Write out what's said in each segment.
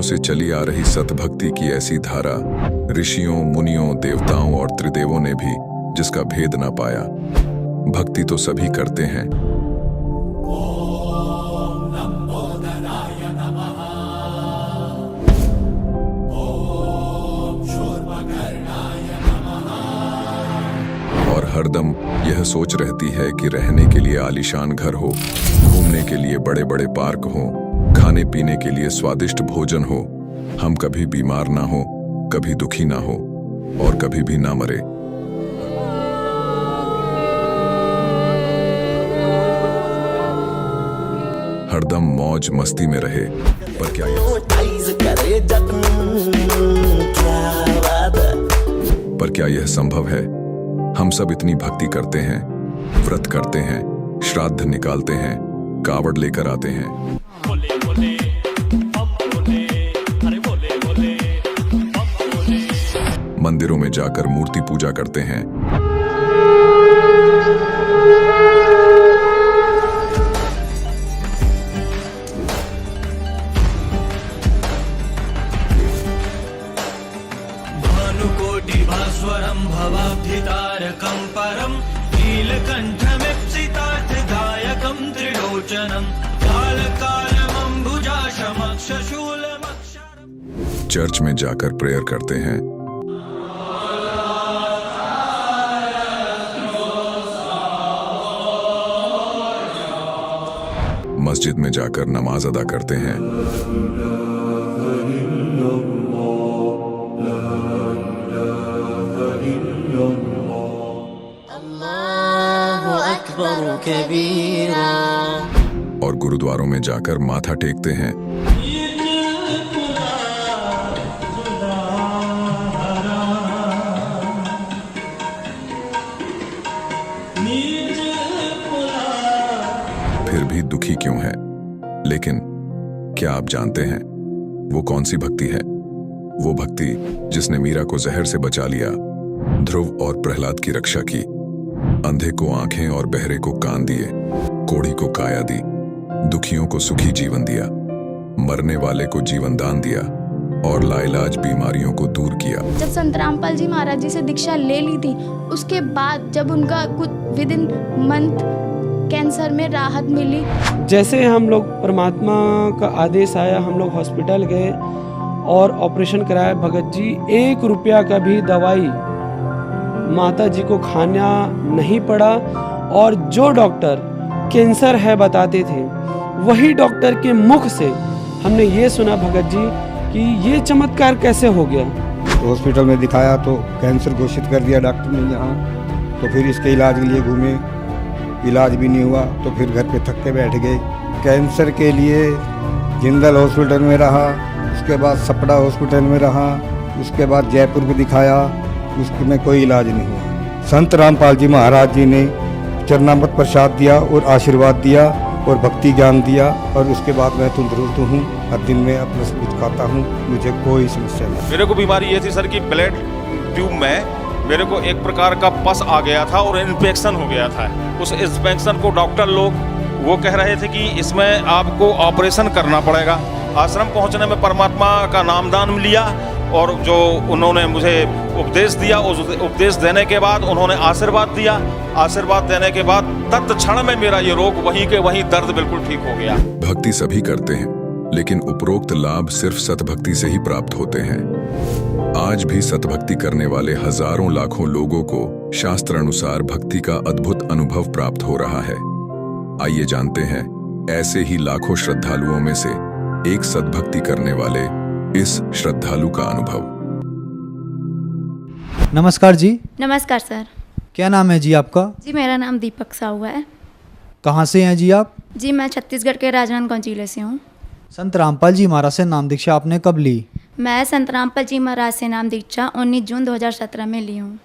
से चली आ रही सतभक्ति की ऐसी धारा ऋषियों, मुनियों, देवताओं और त्रिदेवों ने भी जिसका भेद ना पाया। भक्ति तो सभी करते हैं। और हरदम यह सोच रहती है कि रहने के लिए आलीशान घर हो, घूमने के लिए बड़े बड़े पार्क हो, खाने पीने के लिए स्वादिष्ट भोजन हो, हम कभी बीमार ना हो, कभी दुखी ना हो और कभी भी ना मरे। हरदम मौज मस्ती में रहे। पर क्या यह संभव है? हम सब इतनी भक्ति करते हैं, व्रत करते हैं, श्राद्ध निकालते हैं, कावड़ लेकर आते हैं, मंदिरों में जाकर मूर्ति पूजा करते हैं, भानुकोटि भास्वरं भवाब्धितारकं परं नीलकण्ठमिप्सितार्थदायकं त्रिलोचनं कालकालमम्बुजाशमक्षशूलमक्षरम्। चर्च में जाकर प्रेयर करते हैं, मस्जिद में जाकर नमाज अदा करते हैं, अल्लाहु अकबर कबीरा, और गुरुद्वारों में जाकर माथा टेकते हैं। फिर भी दुखी क्यों है? लेकिन क्या आप जानते हैं वो कौन सी भक्ति है? वो भक्ति जिसने मीरा को जहर से बचा लिया, ध्रुव और प्रहलाद की रक्षा की, अंधे को आंखें और बहरे को कान दिए, कोढ़ी को काया दी, दुखियों को सुखी जीवन दिया, मरने वाले को जीवन दान दिया और लाइलाज बीमारियों को दूर किया। जब संत रामपाल जी महाराज जी से दीक्षा ले ली थी, उसके बाद जब उनका कुछ विद इन मंथ कैंसर में राहत मिली। जैसे हम लोग परमात्मा का आदेश आया, हम लोग हॉस्पिटल गए और ऑपरेशन कराया। भगत जी 1 रुपया का भी दवाई माता जी को खाना नहीं पड़ा, और जो डॉक्टर कैंसर है बताते थे, वही डॉक्टर के मुख से हमने ये सुना भगत जी कि ये चमत्कार कैसे हो गया। तो हॉस्पिटल में दिखाया तो कैंसर घोषित कर दिया डॉक्टर ने यहाँ। तो फिर इसके इलाज के लिए घूमे, इलाज भी नहीं हुआ, तो फिर घर पे थक के बैठ गए। कैंसर के लिए जिंदल हॉस्पिटल में रहा, उसके बाद सपड़ा हॉस्पिटल में रहा, उसके बाद जयपुर में दिखाया, उसमें कोई इलाज नहीं हुआ। संत रामपाल जी महाराज जी ने चरणामृत प्रसाद दिया और आशीर्वाद दिया और भक्ति ज्ञान दिया, और उसके बाद मैं तंदुरुस्त हूँ। हर दिन में अपना सब कुछ खाता हूँ, मुझे कोई समस्या नहीं। मेरे को बीमारी ये थी सर कि ब्लड ट्यूब में मेरे को एक प्रकार का पस आ गया था और इन्फेक्शन हो गया था। उस इन्फेक्शन को डॉक्टर लोग वो कह रहे थे कि इसमें आपको ऑपरेशन करना पड़ेगा। आश्रम पहुंचने में परमात्मा का नामदान लिया और जो उन्होंने मुझे उपदेश दिया, उस उपदेश देने के बाद उन्होंने आशीर्वाद दिया। आशीर्वाद देने के बाद तत्क्षण में मेरा ये रोग वहीं के वहीं दर्द बिल्कुल ठीक हो गया। भक्ति सभी करते हैं, लेकिन उपरोक्त लाभ सिर्फ सतभक्ति से ही प्राप्त होते हैं। आज भी सतभक्ति करने वाले हजारों लाखों लोगों को शास्त्र अनुसार भक्ति का अद्भुत अनुभव प्राप्त हो रहा है। आइए जानते हैं ऐसे ही लाखों श्रद्धालुओं में से एक सतभक्ति करने वाले इस श्रद्धालु का अनुभव। नमस्कार जी। नमस्कार सर। क्या नाम है जी आपका? जी मेरा नाम दीपक साहू है। कहाँ से हैं जी आप? जी मैं छत्तीसगढ़ के राजनांदगांव जिले से हूँ। संत रामपाल जी महाराज से नाम दीक्षा आपने कब ली? मैं संत रामपाल जी महाराज से नाम दीक्षा 19 जून 2017 में ली हूँ।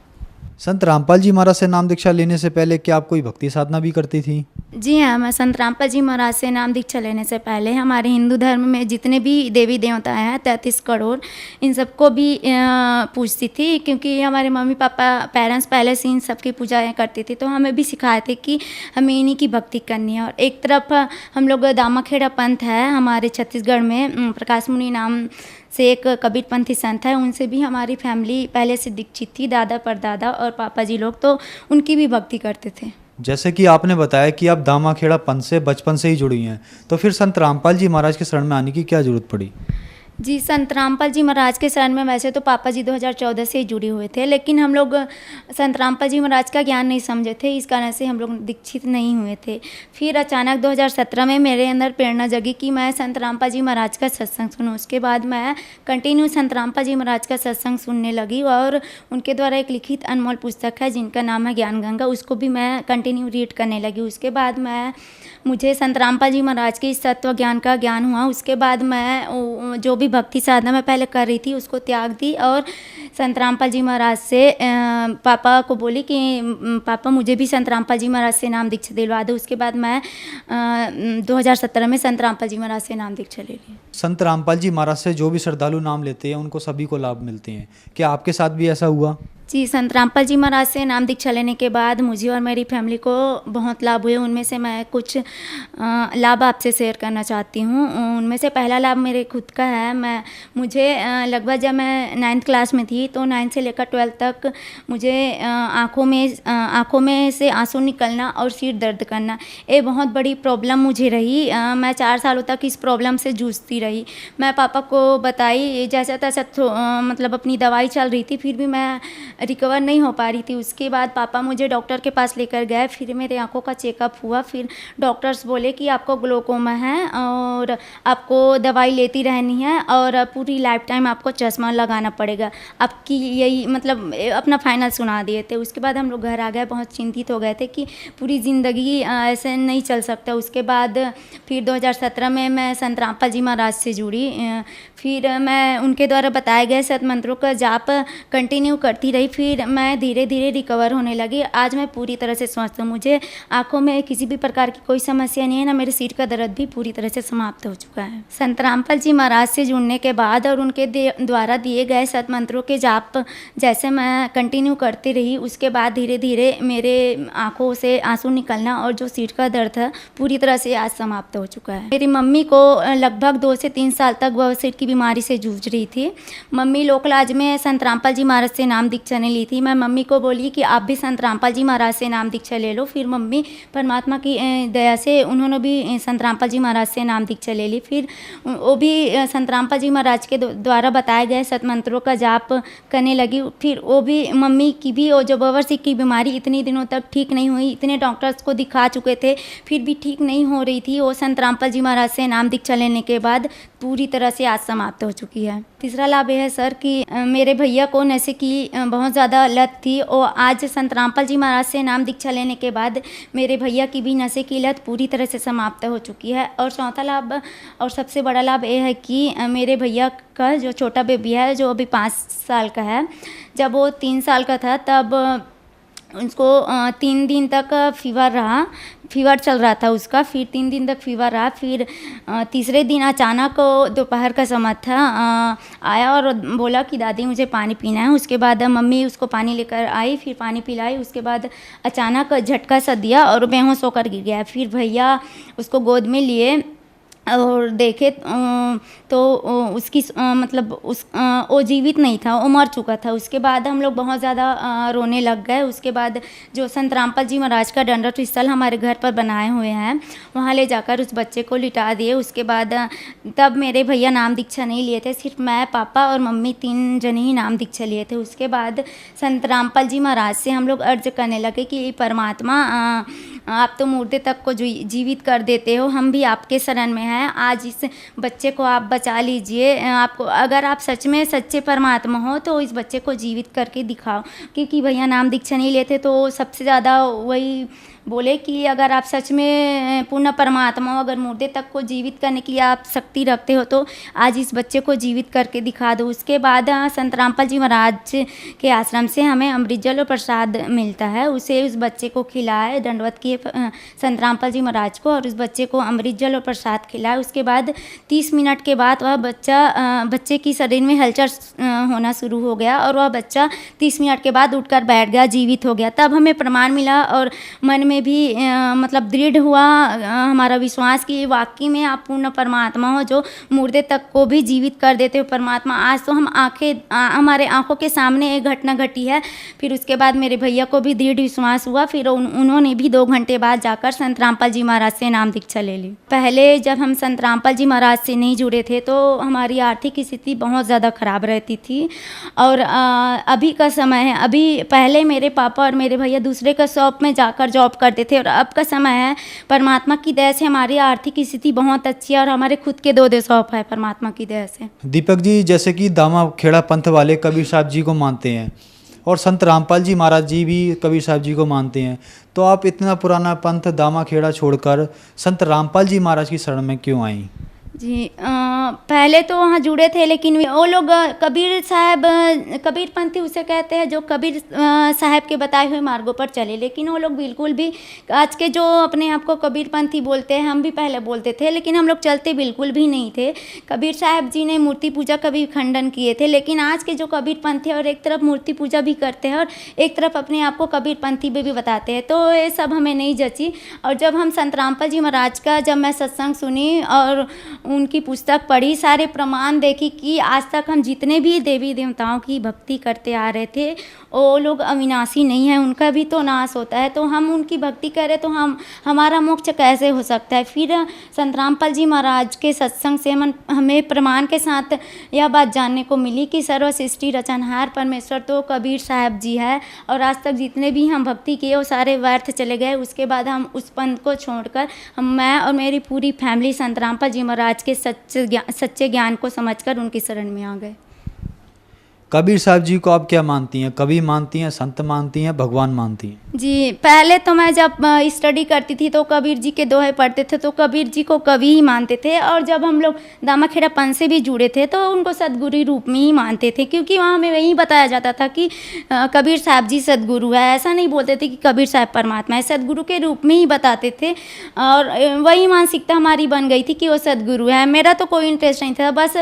संत रामपाल जी महाराज से नाम दीक्षा लेने से पहले क्या आप कोई भक्ति साधना भी करती थी? जी हाँ, मैं संत रामपाल जी महाराज से नाम दीक्षा लेने से पहले हमारे हिंदू धर्म में जितने भी देवी देवता हैं 33 करोड़, इन सबको भी पूजती थी, क्योंकि हमारे मम्मी पापा पेरेंट्स पहले से इन सबकी पूजाएँ करती थी, तो हमें भी सिखाए थे कि हमें इन्हीं की भक्ति करनी है। और एक तरफ हम लोग दामाखेड़ा पंथ है हमारे छत्तीसगढ़ में, प्रकाश मुनि नाम से एक कबीरपंथी संत है, उनसे भी हमारी फैमिली पहले से दीक्षित थी, दादा परदादा और पापा जी लोग, तो उनकी भी भक्ति करते थे। जैसे कि आपने बताया कि आप दामाखेड़ा पंथ से बचपन से ही जुड़ी हैं, तो फिर संत रामपाल जी महाराज के शरण में आने की क्या जरूरत पड़ी? जी, संत रामपाल जी महाराज के शरण में वैसे तो पापा जी 2014 से ही जुड़े हुए थे, लेकिन हम लोग संत रामपाल जी महाराज का ज्ञान नहीं समझे थे, इस कारण से हम लोग दीक्षित नहीं हुए थे। फिर अचानक 2017 में मेरे अंदर प्रेरणा जगी कि मैं संत रामपाल जी महाराज का सत्संग सुनूं। उसके बाद मैं कंटिन्यू संत रामपाल जी महाराज का सत्संग सुनने लगी, और उनके द्वारा एक लिखित अनमोल पुस्तक है जिनका नाम है ज्ञान गंगा, उसको भी मैं कंटिन्यू रीड करने लगी। उसके बाद मुझे संत रामपाल जी महाराज के इस तत्व ज्ञान का ज्ञान हुआ। उसके बाद मैं जो भी भक्ति साधना मैं पहले कर रही थी उसको त्याग दी, और संत रामपाल जी महाराज से पापा को बोली कि पापा मुझे भी संत रामपाल जी महाराज से नाम दीक्षा दिलवा दो। उसके बाद मैं 2017 में संत रामपाल जी महाराज से नाम दीक्षा ले ली। संत रामपाल जी महाराज से जो भी श्रद्धालु नाम लेते हैं उनको सभी को लाभ मिलते हैं, क्या आपके साथ भी ऐसा हुआ? जी, संत रामपाल जी महाराज से नाम दीक्षा लेने के बाद मुझे और मेरी फैमिली को बहुत लाभ हुए। उनमें से मैं कुछ लाभ आपसे शेयर करना चाहती हूँ। उनमें से पहला लाभ मेरे खुद का है। मुझे लगभग जब मैं 9th क्लास में थी तो 9th से लेकर 12th तक मुझे आँखों में से आंसू निकलना और सिर दर्द करना, ये बहुत बड़ी प्रॉब्लम मुझे रही। मैं 4 सालों तक इस प्रॉब्लम से जूझती रही। मैं पापा को बताई, जैसा तैसा मतलब अपनी दवाई चल रही थी, फिर भी मैं रिकवर नहीं हो पा रही थी। उसके बाद पापा मुझे डॉक्टर के पास लेकर गए, फिर मेरे आंखों का चेकअप हुआ। फिर डॉक्टर्स बोले कि आपको ग्लोकोमा है और आपको दवाई लेती रहनी है और पूरी लाइफ टाइम आपको चश्मा लगाना पड़ेगा, आपकी यही मतलब अपना फाइनल सुना दिए थे। उसके बाद हम लोग घर आ गए, बहुत चिंतित हो गए थे कि पूरी ज़िंदगी ऐसे नहीं चल सकता। उसके बाद फिर 2017 में मैं संत रामपाल जी महाराज से जुड़ी। फिर मैं उनके द्वारा बताए गए सत मंत्रों का जाप कंटिन्यू करती रही। फिर मैं धीरे धीरे रिकवर होने लगी। आज मैं पूरी तरह से स्वस्थ हूँ। मुझे आंखों में किसी भी प्रकार की कोई समस्या नहीं है, ना मेरे सिर का दर्द भी पूरी तरह से समाप्त हो चुका है। संत रामपाल जी महाराज से जुड़ने के बाद और उनके द्वारा दिए गए सत मंत्रों के जाप जैसे मैं कंटिन्यू करती रही, उसके बाद धीरे धीरे मेरे आंखों से आंसू निकलना और जो सिर का दर्द था पूरी तरह से आज समाप्त हो चुका है। मेरी मम्मी को लगभग 2 से 3 साल तक वह सिर की बीमारी से जूझ रही थी। मम्मी लोकलाज में संत रामपाल जी महाराज से नाम दीक्षा ने ली थी। मैं मम्मी को बोली कि आप भी संत रामपाल जी महाराज से नाम दीक्षा ले लो। फिर मम्मी परमात्मा की दया से उन्होंने भी संत रामपाल जी महाराज से नाम दीक्षा ले ली। फिर वो भी संत रामपाल जी महाराज के द्वारा बताए गए सत मंत्रों का जाप करने लगी। फिर वो भी मम्मी की भी वो जो बवासीर की बीमारी इतनी दिनों तक ठीक नहीं हुई, इतने डॉक्टर्स को दिखा चुके थे फिर भी ठीक नहीं हो रही थी, वो संत रामपाल जी महाराज से नाम दीक्षा लेने के बाद पूरी तरह से आज समाप्त हो चुकी है। तीसरा लाभ यह है सर कि मेरे भैया को नशे की बहुत ज़्यादा लत थी और आज संत रामपाल जी महाराज से नाम दीक्षा लेने के बाद मेरे भैया की भी नशे की लत पूरी तरह से समाप्त हो चुकी है। और चौथा लाभ और सबसे बड़ा लाभ यह है कि मेरे भैया का जो छोटा बेबी है जो अभी 5 साल का है, जब वो 3 साल का था तब उसको 3 दिन तक फीवर चल रहा था उसका। फिर 3 दिन तक फीवर रहा। फिर तीसरे दिन अचानक दोपहर का समय था, आया और बोला कि दादी मुझे पानी पीना है। उसके बाद मम्मी उसको पानी लेकर आई, फिर पानी पिलाई। उसके बाद अचानक झटका सा दिया और बेहोश होकर गिर गया। फिर भैया उसको गोद में लिए और देखे तो उसकी मतलब वो जीवित नहीं था, वो मर चुका था। उसके बाद हम लोग बहुत ज़्यादा रोने लग गए। उसके बाद जो संत रामपाल जी महाराज का दंडवत स्थल हमारे घर पर बनाए हुए हैं, वहाँ ले जाकर उस बच्चे को लिटा दिए। उसके बाद तब मेरे भैया नाम दीक्षा नहीं लिए थे, सिर्फ मैं, पापा और मम्मी 3 जने ही नाम दीक्षा लिए थे। उसके बाद संत रामपाल जी महाराज से हम लोग अर्ज करने लगे कि परमात्मा आप तो मुर्दे तक को जीवित कर देते हो, हम भी आपके शरण में हैं, आज इस बच्चे को आप बचा लीजिए। आपको अगर आप सच में सच्चे परमात्मा हो तो इस बच्चे को जीवित करके दिखाओ। क्योंकि भैया नाम दीक्षा नहीं लेते तो सबसे ज़्यादा वही बोले कि अगर आप सच में पूर्ण परमात्मा हो, अगर मुर्दे तक को जीवित करने की आप शक्ति रखते हो तो आज इस बच्चे को जीवित करके दिखा दो। उसके बाद संत रामपाल जी महाराज के आश्रम से हमें अमृत जल और प्रसाद मिलता है, उसे उस बच्चे को खिलाए, दंडवत किए संत रामपाल जी महाराज को और उस बच्चे को अमृत जल और प्रसाद खिलाए। उसके बाद 30 मिनट के बाद वह बच्चे की शरीर में हलचल होना शुरू हो गया और वह बच्चा 30 मिनट के बाद उठकर बैठ गया, जीवित हो गया। तब हमें प्रमाण मिला और मन में भी मतलब दृढ़ हुआ हमारा विश्वास कि वाकई में आप पूर्ण परमात्मा हो जो मुर्दे तक को भी जीवित कर देते हो परमात्मा। आज तो हमारे आंखों के सामने एक घटना घटी है। फिर उसके बाद मेरे भैया को भी दृढ़ विश्वास हुआ, फिर उन्होंने भी 2 घंटे बाद जाकर संत रामपाल जी महाराज से नाम दीक्षा ले ली। पहले जब हम संत रामपाल जी महाराज से नहीं जुड़े थे तो हमारी आर्थिक स्थिति बहुत ज़्यादा ख़राब रहती थी और अभी का समय है, अभी पहले मेरे पापा और मेरे भैया दूसरे का शॉप में जाकर जॉब करते थे और अब का समय है परमात्मा की दया से हमारी आर्थिक स्थिति बहुत अच्छी है और हमारे खुद के 2 शॉप है परमात्मा की दया से। दीपक जी, जैसे कि दामाखेड़ा पंथ वाले कबीर साहब जी को मानते हैं और संत रामपाल जी महाराज जी भी कबीर साहब जी को मानते हैं, तो आप इतना पुराना पंथ दामाखेड़ा छोड़कर संत रामपाल जी महाराज की शरण में क्यों आई? जी पहले तो वहाँ जुड़े थे लेकिन वो लोग कबीर पंथी उसे कहते हैं जो कबीर साहब के बताए हुए मार्गों पर चले, लेकिन वो लोग बिल्कुल भी आज के जो अपने आप को कबीर पंथी बोलते हैं, हम भी पहले बोलते थे लेकिन हम लोग चलते बिल्कुल भी नहीं थे। कबीर साहब जी ने मूर्ति पूजा का भी खंडन किए थे, लेकिन आज के जो कबीर पंथी और एक तरफ मूर्ति पूजा भी करते हैं और एक तरफ अपने आप को कबीर पंथी भी बताते हैं, तो ये सब हमें नहीं जची। और जब हम संत रामपाल जी महाराज का जब मैं सत्संग सुनी और उनकी पुस्तक पढ़ी, सारे प्रमाण देखी कि आज तक हम जितने भी देवी देवताओं की भक्ति करते आ रहे थे वो लोग अविनाशी नहीं है, उनका भी तो नाश होता है, तो हम उनकी भक्ति करें तो हमारा मोक्ष कैसे हो सकता है। फिर संत रामपाल जी महाराज के सत्संग से हमें प्रमाण के साथ यह बात जानने को मिली कि सर्व सृष्टि रचनहार परमेश्वर तो कबीर साहब जी है और आज तक जितने भी हम भक्ति किए वो सारे व्यर्थ चले गए। उसके बाद हम उस पंथ को छोड़कर मैं और मेरी पूरी फैमिली संत रामपाल जी महाराज के सच्चे ज्ञान को समझकर उनकी शरण में आ गए। कबीर साहब जी को आप क्या मानती हैं? कवि मानती हैं, संत मानती हैं, भगवान मानती हैं? जी पहले तो मैं जब स्टडी करती थी तो कबीर जी के दोहे पढ़ते थे तो कबीर जी को कवि ही मानते थे और जब हम लोग दामाखेड़ा पंथ से भी जुड़े थे तो उनको सदगुरु रूप में ही मानते थे, क्योंकि वहाँ हमें वही बताया जाता था कि कबीर साहब जी सदगुरु है। ऐसा नहीं बोलते थे कि कबीर साहब परमात्मा है, सदगुरु के रूप में ही बताते थे और वही मानसिकता हमारी बन गई थी कि वो सदगुरु है। मेरा तो कोई इंटरेस्ट नहीं था, बस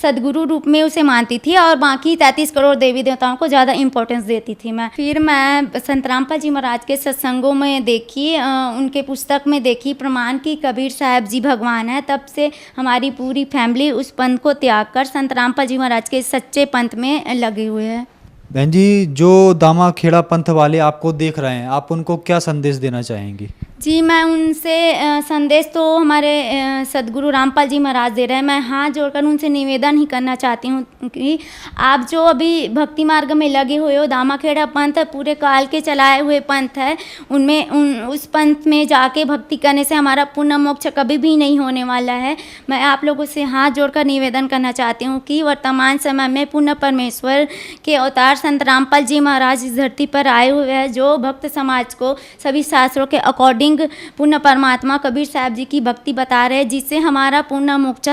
सदगुरु रूप में उसे मानती थी और बाकी 33 करोड़ देवी देवताओं को ज़्यादा इंपॉर्टेंस देती थी मैं। फिर मैं संत रामपाल जी महाराज के सत्संगों में देखी, उनके पुस्तक में देखी प्रमाण की कबीर साहब जी भगवान है, तब से हमारी पूरी फैमिली उस पंथ को त्याग कर संत रामपाल जी महाराज के सच्चे पंथ में लगे हुए हैं। बहन जी, जो दामाखेड़ा पंथ वाले आपको देख रहे हैं, आप उनको क्या संदेश देना चाहेंगी? जी मैं उनसे संदेश तो हमारे सदगुरु रामपाल जी महाराज दे रहे हैं। मैं हाथ जोड़कर उनसे निवेदन ही करना चाहती हूँ कि आप जो अभी भक्ति मार्ग में लगे हुए हो, दामाखेड़ा पंथ पूरे काल के चलाए हुए पंथ है, उस पंथ में जाके भक्ति करने से हमारा पुण्य मोक्ष कभी भी नहीं होने वाला है। मैं आप लोगों से हाथ जोड़कर निवेदन करना चाहती हूँ कि वर्तमान समय में पुण्य परमेश्वर के अवतार संत रामपाल जी महाराज इस धरती पर आए हुए हैं, जो भक्त समाज को सभी शास्त्रों के अकॉर्डिंग पुण्य परमात्मा कबीर साहब जी की भक्ति बता रहे हैं, जिससे हमारा पुण्य मोक्ष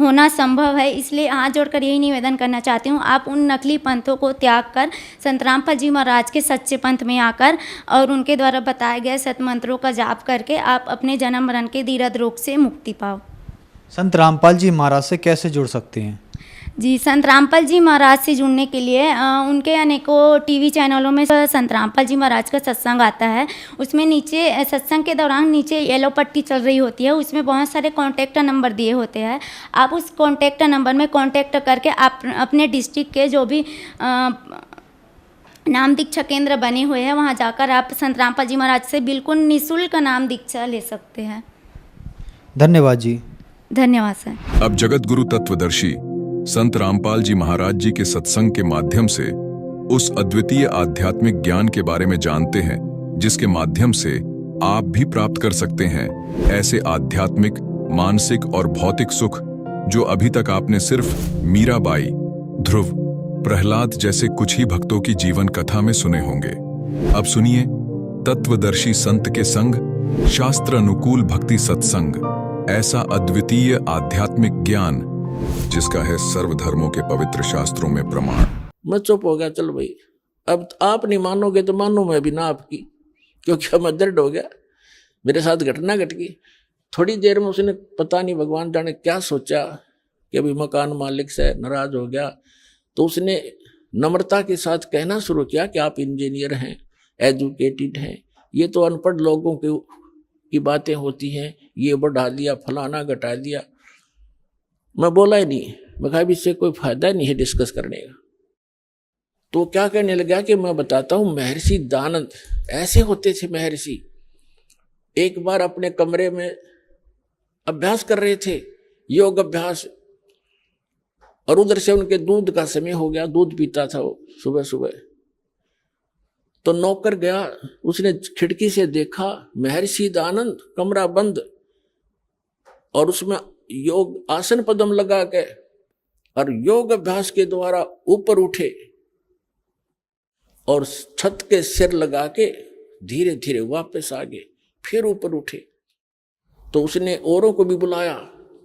होना संभव है। इसलिए हाथ जोड़कर यही निवेदन करना चाहती हूँ, आप उन नकली पंथों को त्याग कर संत रामपाल जी महाराज के सच्चे पंथ में आकर और उनके द्वारा बताए गए सतमंत्रों का जाप करके आप अपने जन्म मरण के दीर्घ रोग से मुक्ति पाओ। संत रामपाल जी महाराज से कैसे जुड़ सकते हैं? जी संत रामपाल जी महाराज से जुड़ने के लिए उनके अनेकों टीवी चैनलों में संत रामपाल जी महाराज का सत्संग आता है। उसमें नीचे सत्संग के दौरान नीचे येलो पट्टी चल रही होती है, उसमें बहुत सारे कॉन्टैक्ट नंबर दिए होते हैं। आप उस कॉन्टैक्ट नंबर में कॉन्टैक्ट करके आप अपने डिस्ट्रिक्ट के जो भी नाम दीक्षा केंद्र बने हुए हैं वहाँ जाकर आप संत रामपाल जी महाराज से बिल्कुल निःशुल्क नाम दीक्षा ले सकते हैं। धन्यवाद जी। धन्यवाद सर। अब जगत गुरु तत्वदर्शी संत रामपाल जी महाराज जी के सत्संग के माध्यम से उस अद्वितीय आध्यात्मिक ज्ञान के बारे में जानते हैं, जिसके माध्यम से आप भी प्राप्त कर सकते हैं ऐसे आध्यात्मिक, मानसिक और भौतिक सुख जो अभी तक आपने सिर्फ मीराबाई, ध्रुव, प्रहलाद जैसे कुछ ही भक्तों की जीवन कथा में सुने होंगे। अब सुनिए तत्वदर्शी संत के संग, शास्त्र अनुकूल भक्ति सत्संग, ऐसा अद्वितीय आध्यात्मिक ज्ञान जिसका है सर्वधर्मों के पवित्र शास्त्रों में प्रमाण। मैं चुप हो गया, चल भाई अब आप नहीं मानोगे तो मानू मैं भी ना आपकी, क्योंकि मैं दर्द हो गया, मेरे साथ घटना घट गई। थोड़ी देर में उसने पता नहीं भगवान जाने क्या सोचा कि अभी मकान मालिक से नाराज हो गया, तो उसने नम्रता के साथ कहना शुरू किया कि आप इंजीनियर हैं, एजुकेटेड हैं, ये तो अनपढ़ लोगों की बातें होती हैं, ये बढ़ा दिया फलाना घटा दिया। मैं बोला ही नहीं, मैं कहा इससे कोई फायदा नहीं है डिस्कस करने का। तो क्या कहने लगा कि मैं बताता हूँ, महर्षि दानंद ऐसे होते थे। महर्षि एक बार अपने कमरे में अभ्यास कर रहे थे, योग अभ्यास, और उधर से उनके दूध का समय हो गया, दूध पीता था वो सुबह सुबह। तो नौकर गया, उसने खिड़की से देखा महर्षि दानंद कमरा बंद, और उसमें योग आसन पद्म लगा के और योग अभ्यास के द्वारा ऊपर उठे और छत के सिर लगा के धीरे धीरे वापस आ गए, फिर ऊपर उठे। तो उसने औरों को भी बुलाया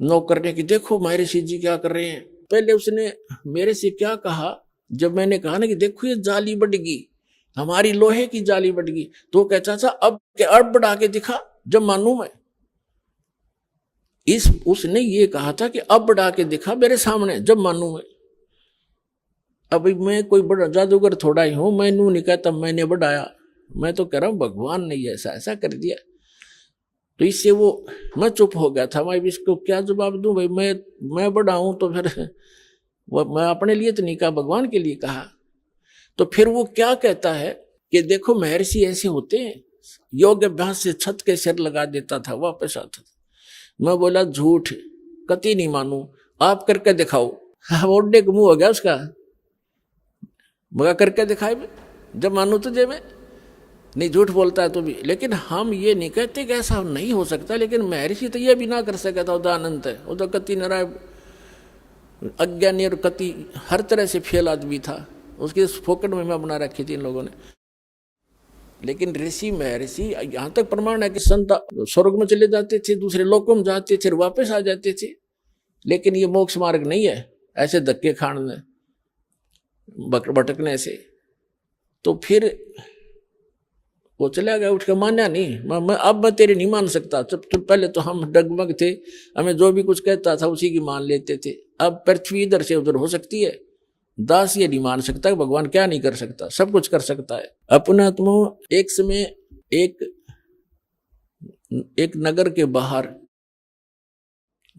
नौकर ने कि देखो महर्षि जी क्या कर रहे हैं। पहले उसने मेरे से क्या कहा, जब मैंने कहा ना कि देखो ये जाली बढ़ गई, हमारी लोहे की जाली बढ़ गई, तो कहता था अब बढ़ा के दिखा जब मानू मैं। उसने ये कहा था कि अब बढ़ा के दिखा मेरे सामने जब मानू मैं। अभी मैं कोई बड़ा जादूगर थोड़ा ही हूं, मैं नू नहीं कहता मैंने बढ़ाया, मैं तो कह रहा हूं भगवान ने ऐसा ऐसा कर दिया। तो इससे वो मैं चुप हो गया था, मैं इसको क्या जवाब दूं भाई, मैं बढ़ाऊं तो फिर वो मैं अपने लिए तो नहीं कहा, भगवान के लिए कहा। तो फिर वो क्या कहता है कि देखो महर्षि ऐसे होते हैं, योग अभ्यास से छत के सिर लगा देता था वापस आता था। मैं बोला झूठ, कति नहीं मानू, आप करके दिखाओ। ओडे का मुंह हो गया उसका, मगा करके दिखाए जब मानू तुझे मैं नहीं, झूठ बोलता है तो भी। लेकिन हम ये नहीं कहते कि ऐसा नहीं हो सकता, लेकिन महर्षि तो ये भी ना कर सका था, उदानंत है वो तो कति नाराय अज्ञानी और कति हर तरह से फेल आदमी था, उसके फोकट में बना रखी थी इन लोगों ने। लेकिन ऋषि महर्षि यहाँ तक प्रमाण है कि संत स्वर्ग में चले जाते थे, दूसरे लोकों में जाते थे, वापस आ जाते थे। लेकिन ये मोक्ष मार्ग नहीं है ऐसे धक्के खाने भटकने से। तो फिर वो चला गया, उठ के माना नहीं, अब मैं तेरी नहीं मान सकता। तो पहले तो हम डगमग थे, हमें जो भी कुछ कहता था उसी की मान लेते थे। अब पृथ्वी इधर से उधर हो सकती है, दास ये नहीं मान सकता भगवान क्या नहीं कर सकता, सब कुछ कर सकता है। अपना आत्मा एक समय एक नगर के बाहर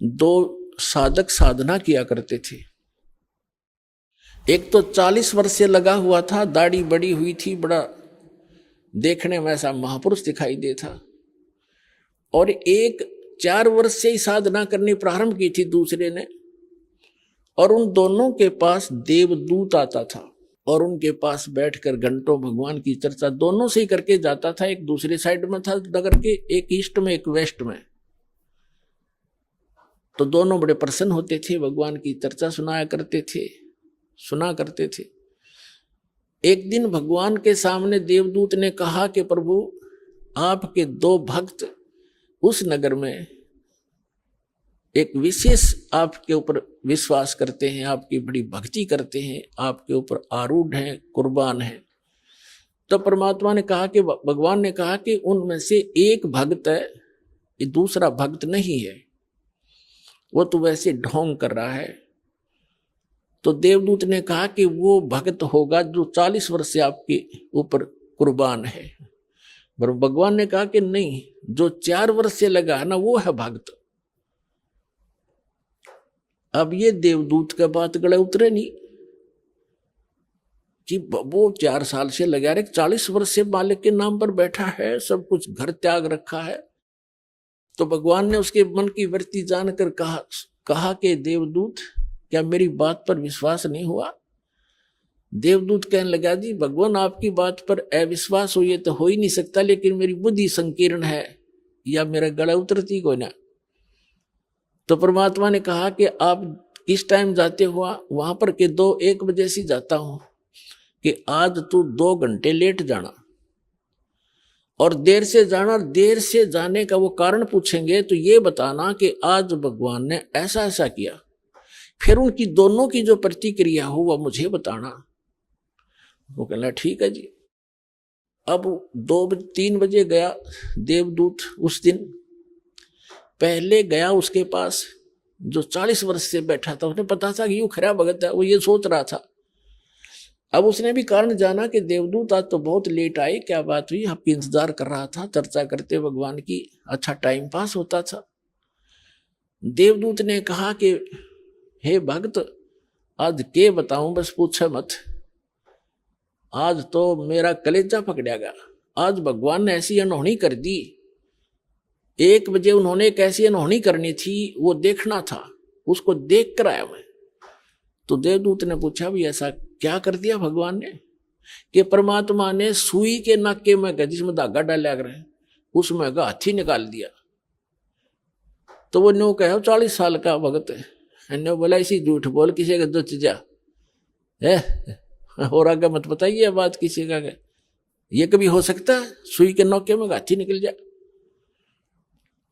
दो साधक साधना किया करते थे। एक तो 40 वर्ष से लगा हुआ था, दाढ़ी बड़ी हुई थी, बड़ा देखने में ऐसा महापुरुष दिखाई देता। और एक 4 वर्ष से ही साधना करनी प्रारंभ की थी दूसरे ने, और उन दोनों के पास देवदूत आता था और उनके पास बैठकर घंटों भगवान की चर्चा दोनों से ही करके जाता था। एक दूसरे साइड में था नगर के, एक ईस्ट में एक वेस्ट में। तो दोनों बड़े प्रसन्न होते थे, भगवान की चर्चा सुना करते थे। एक दिन भगवान के सामने देवदूत ने कहा कि प्रभु आपके 2 भक्त उस नगर में एक विशेष आपके ऊपर विश्वास करते हैं, आपकी बड़ी भक्ति करते हैं, आपके ऊपर आरूढ़ हैं, कुर्बान हैं। तो परमात्मा ने कहा कि भगवान ने कहा कि उनमें से एक भक्त है, ये दूसरा भक्त नहीं है, वो तो वैसे ढोंग कर रहा है। तो देवदूत ने कहा कि वो भक्त होगा जो 40 वर्ष से आपके ऊपर कुर्बान है। पर भगवान ने कहा कि नहीं, जो 4 वर्ष से लगा है ना वो है भक्त। अब ये देवदूत का बात गले उतरे नहीं कि वो 4 साल से लगा रहे, 40 वर्ष से मालिक के नाम पर बैठा है, सब कुछ घर त्याग रखा है। तो भगवान ने उसके मन की वृत्ति जानकर कहा कि देवदूत क्या मेरी बात पर विश्वास नहीं हुआ? देवदूत कहने लगा जी भगवान आपकी बात पर अविश्वास हुई तो हो ही नहीं सकता, लेकिन मेरी बुद्धि संकीर्ण है या मेरा गला उतरती को ना। तो परमात्मा ने कहा कि आप किस टाइम जाते हुआ? वहां पर के 1 बजे से जाता हूं कि आज तू 2 घंटे लेट जाना। और देर से जाना, देर से जाने का वो कारण पूछेंगे तो ये बताना कि आज भगवान ने ऐसा ऐसा किया, फिर उनकी दोनों की जो प्रतिक्रिया हो वह मुझे बताना। वो कहना ठीक है जी। अब 2-3 बजे गया देवदूत। उस दिन पहले गया उसके पास जो 40 वर्ष से बैठा था, उसने पता था कि यूं खरा भगत है, वो ये सोच रहा था। अब उसने भी कारण जाना कि देवदूत आज तो बहुत लेट आए, क्या बात हुई, आपकी इंतजार कर रहा था, चर्चा करते भगवान की, अच्छा टाइम पास होता था। देवदूत ने कहा कि हे भक्त, आज के बताऊं, बस पूछे मत, आज तो मेरा कलेजा पकड़ा गया। आज भगवान ने ऐसी अनहोनी कर दी। 1 बजे उन्होंने एक ऐसी अनहोनी करनी थी, वो देखना था, उसको देख कर आया मैं। तो देवदूत ने पूछा भी ऐसा क्या कर दिया भगवान ने? कि परमात्मा ने सुई के नाके में जिसमें धागा डाला कर उसमें का हाथी निकाल दिया। तो वो न्यू कहो 40 साल का भगत है, न्यू बोला इसी झूठ बोल किसी का दुच जा है, और आगे मत बताइए बात किसी का, ये कभी हो सकता है सुई के नौके में हाथी निकल जाए?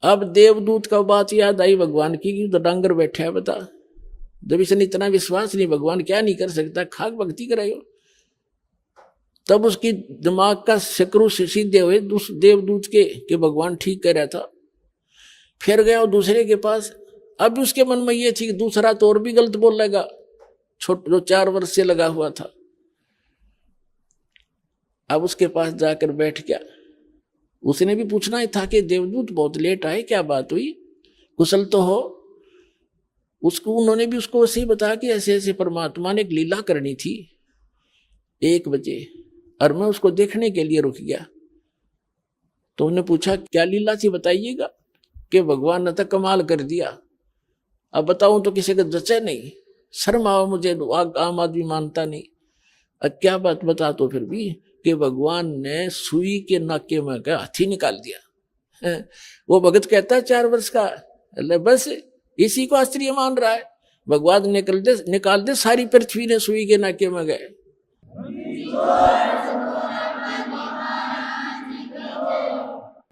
अब देवदूत का बात याद आई भगवान की कि तो डांगर बैठा है, बता जब इसने इतना विश्वास नहीं, भगवान क्या नहीं कर सकता, खाक भक्ति करायो। तब उसकी दिमाग का शकरु सीधे हुए देवदूत के कि भगवान ठीक कह रहा था। फिर गया दूसरे के पास। अब उसके मन में ये थी कि दूसरा तो और भी गलत बोल लेगा, छोट जो 4 वर्ष से लगा हुआ था। अब उसके पास जाकर बैठ गया। उसने भी पूछना ही था कि देवदूत बहुत लेट आए, क्या बात हुई, कुशल तो हो। उसको उन्होंने भी उसको वैसे ही बताया कि ऐसे ऐसे परमात्मा ने एक लीला करनी थी 1 बजे, और मैं उसको देखने के लिए रुक गया। तो उन्होंने पूछा क्या लीला थी बताइएगा, कि भगवान ने तो कमाल कर दिया। अब बताऊं तो किसी का जचे नहीं, शर्म आवा मुझे, आम आदमी मानता नहीं। अब क्या बात बता तो फिर भी कि भगवान ने सुई के नाके में का हाथी निकाल दिया। वो भगत कहता है 4 वर्ष का, बस इसी को आश्चर्य मान रहा है। भगवान निकाल दे सारी पृथ्वी ने सुई के नाके में गए।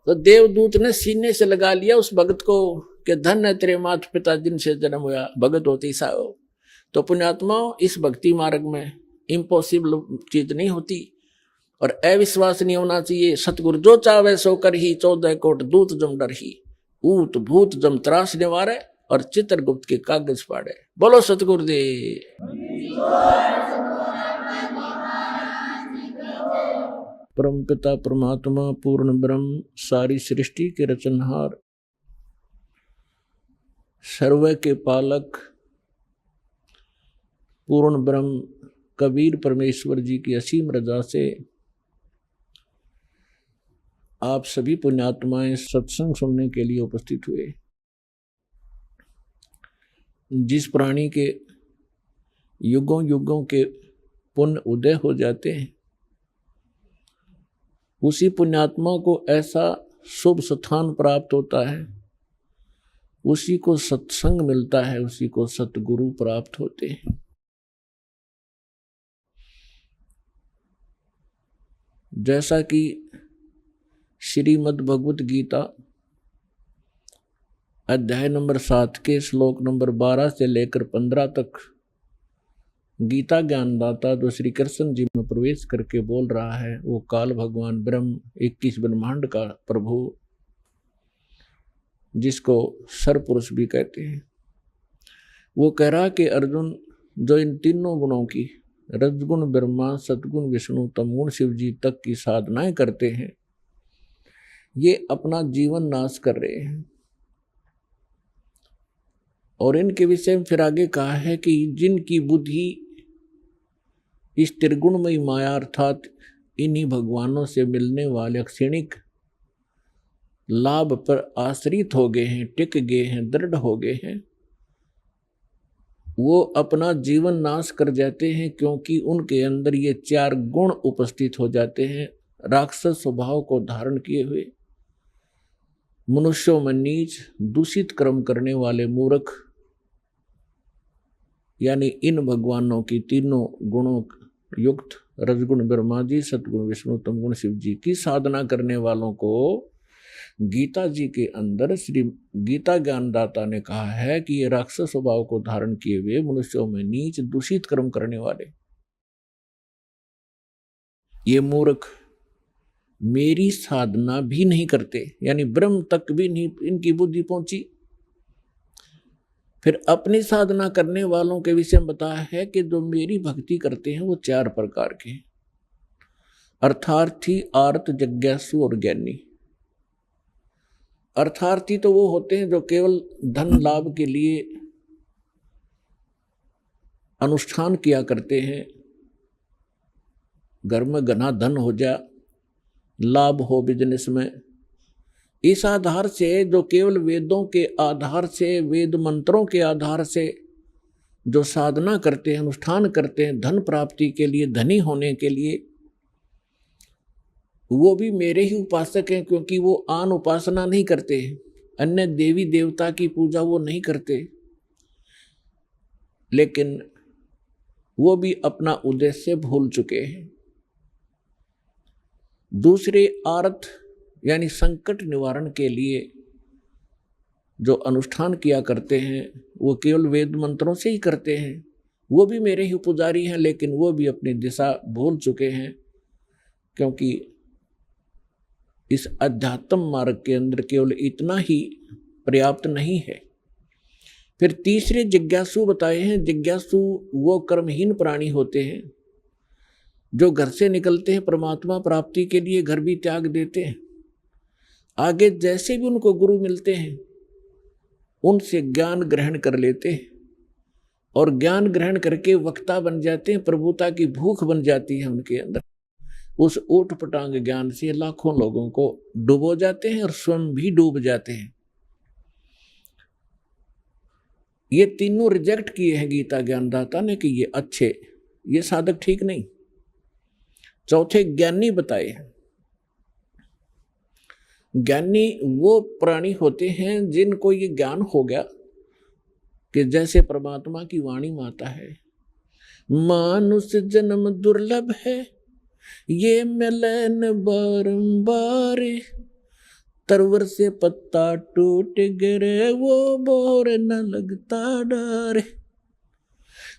तो देवदूत ने सीने से लगा लिया उस भगत को कि धन है तेरे माता पिता जिनसे जन्म हुआ, भगत होती सा हो। तो पुण्यात्माओं, इस भक्ति मार्ग में इम्पॉसिबल चीज नहीं होती और अविश्वास नहीं होना चाहिए। सतगुरु जो चावे सो कर ही, 14 कोट दूत जम डर ही, ऊत भूत जम त्रास निवारे और चित्रगुप्त के कागज फाड़े। बोलो सतगुरुदेव। परम पिता परमात्मा पूर्ण ब्रह्म, सारी सृष्टि के रचनहार, सर्व के पालक पूर्ण ब्रह्म कबीर परमेश्वर जी की असीम रजा से आप सभी पुण्यात्माएं सत्संग सुनने के लिए उपस्थित हुए। जिस प्राणी के युगों युगों के पुण्य उदय हो जाते हैं, उसी पुण्यात्मा को ऐसा शुभ स्थान प्राप्त होता है, उसी को सत्संग मिलता है, उसी को सतगुरु प्राप्त होते हैं। जैसा कि श्रीमद् भगवत गीता अध्याय नंबर 7 के श्लोक नंबर 12 से लेकर 15 तक गीता ज्ञानदाता जो श्री कृष्ण जी में प्रवेश करके बोल रहा है, वो काल भगवान ब्रह्म 21 ब्रह्मांड का प्रभु, जिसको सरपुरुष भी कहते हैं, वो कह रहा कि अर्जुन, जो इन तीनों गुणों की रजगुण ब्रह्मा, सतगुण विष्णु, तमगुण शिव जी तक की साधनाएं करते हैं, ये अपना जीवन नाश कर रहे हैं। और इनके विषय में फिर आगे कहा है कि जिनकी बुद्धि इस त्रिगुणमयी माया अर्थात इन्हीं भगवानों से मिलने वाले क्षणिक लाभ पर आश्रित हो गए हैं, टिक गए हैं, दृढ़ हो गए हैं, वो अपना जीवन नाश कर जाते हैं, क्योंकि उनके अंदर ये 4 गुण उपस्थित हो जाते हैं। राक्षस स्वभाव को धारण किए हुए, मनुष्यों में नीच, दूषित कर्म करने वाले मूर्ख, यानी इन भगवानों की तीनों गुणों युक्त रजगुण ब्रह्मा जी, सतगुण विष्णु, तमगुण शिव जी की साधना करने वालों को गीता जी के अंदर श्री गीता ज्ञानदाता ने कहा है कि ये राक्षस स्वभाव को धारण किए हुए मनुष्यों में नीच दूषित कर्म करने वाले, ये मूर्ख मेरी साधना भी नहीं करते, यानी ब्रह्म तक भी नहीं इनकी बुद्धि पहुंची। फिर अपनी साधना करने वालों के विषय में बताया है कि जो मेरी भक्ति करते हैं वो 4 प्रकार के हैं, अर्थार्थी, आर्त, जिज्ञासु और ज्ञानी। अर्थार्थी तो वो होते हैं जो केवल धन लाभ के लिए अनुष्ठान किया करते हैं, घर में घना धन हो जाए, लाभ हो बिजनेस में, इस आधार से जो केवल वेदों के आधार से, वेद मंत्रों के आधार से जो साधना करते हैं, अनुष्ठान करते हैं धन प्राप्ति के लिए, धनी होने के लिए, वो भी मेरे ही उपासक हैं, क्योंकि वो आन उपासना नहीं करते, अन्य देवी देवता की पूजा वो नहीं करते, लेकिन वो भी अपना उद्देश्य भूल चुके हैं। दूसरे आर्त यानी संकट निवारण के लिए जो अनुष्ठान किया करते हैं वो केवल वेद मंत्रों से ही करते हैं, वो भी मेरे ही पुजारी हैं, लेकिन वो भी अपनी दिशा भूल चुके हैं, क्योंकि इस अध्यात्म मार्ग के अंदर केवल इतना ही पर्याप्त नहीं है। फिर तीसरे जिज्ञासु बताए हैं। जिज्ञासु वो कर्महीन प्राणी होते हैं जो घर से निकलते हैं परमात्मा प्राप्ति के लिए, घर भी त्याग देते हैं, आगे जैसे भी उनको गुरु मिलते हैं उनसे ज्ञान ग्रहण कर लेते हैं और ज्ञान ग्रहण करके वक्ता बन जाते हैं, प्रभुता की भूख बन जाती है उनके अंदर। उस ऊट पटांग ज्ञान से लाखों लोगों को डुबो जाते हैं और स्वयं भी डूब जाते हैं। ये तीनों रिजेक्ट किए हैं गीता ज्ञानदाता ने कि ये अच्छे, ये साधक ठीक नहीं। चौथे ज्ञानी बताए हैं। ज्ञानी वो प्राणी होते हैं जिनको ये ज्ञान हो गया कि जैसे परमात्मा की वाणी माता है, मानुष जन्म दुर्लभ है, ये मिलन बारंबार, तरवर से पत्ता टूट गिरे वो बोर न लगता डर,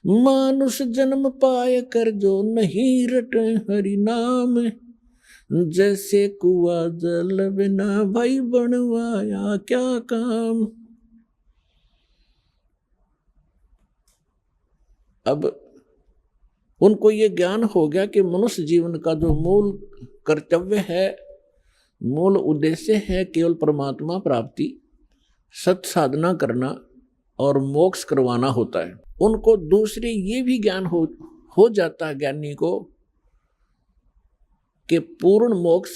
मानुष जन्म पाए कर जो नहीं रटे हरि नाम, जैसे कुआ जल बिना भाई बनवाया क्या काम। अब उनको ये ज्ञान हो गया कि मनुष्य जीवन का जो मूल कर्तव्य है, मूल उद्देश्य है केवल परमात्मा प्राप्ति, सत साधना करना और मोक्ष करवाना होता है। उनको दूसरे ये भी ज्ञान हो जाता है ज्ञानी को कि पूर्ण मोक्ष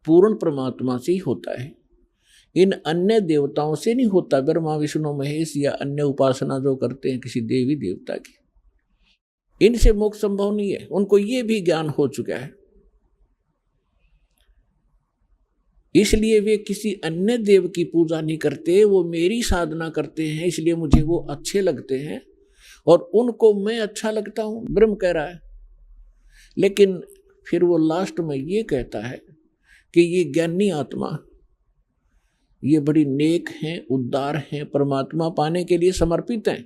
पूर्ण परमात्मा से ही होता है, इन अन्य देवताओं से नहीं होता, ब्रह्मा विष्णु महेश या अन्य उपासना जो करते हैं किसी देवी देवता की, इनसे मोक्ष संभव नहीं है। उनको ये भी ज्ञान हो चुका है, इसलिए वे किसी अन्य देव की पूजा नहीं करते, वो मेरी साधना करते हैं, इसलिए मुझे वो अच्छे लगते हैं और उनको मैं अच्छा लगता हूं, ब्रह्म कह रहा है। लेकिन फिर वो लास्ट में ये कहता है कि ये ज्ञानी आत्मा ये बड़ी नेक हैं, उदार हैं, परमात्मा पाने के लिए समर्पित हैं,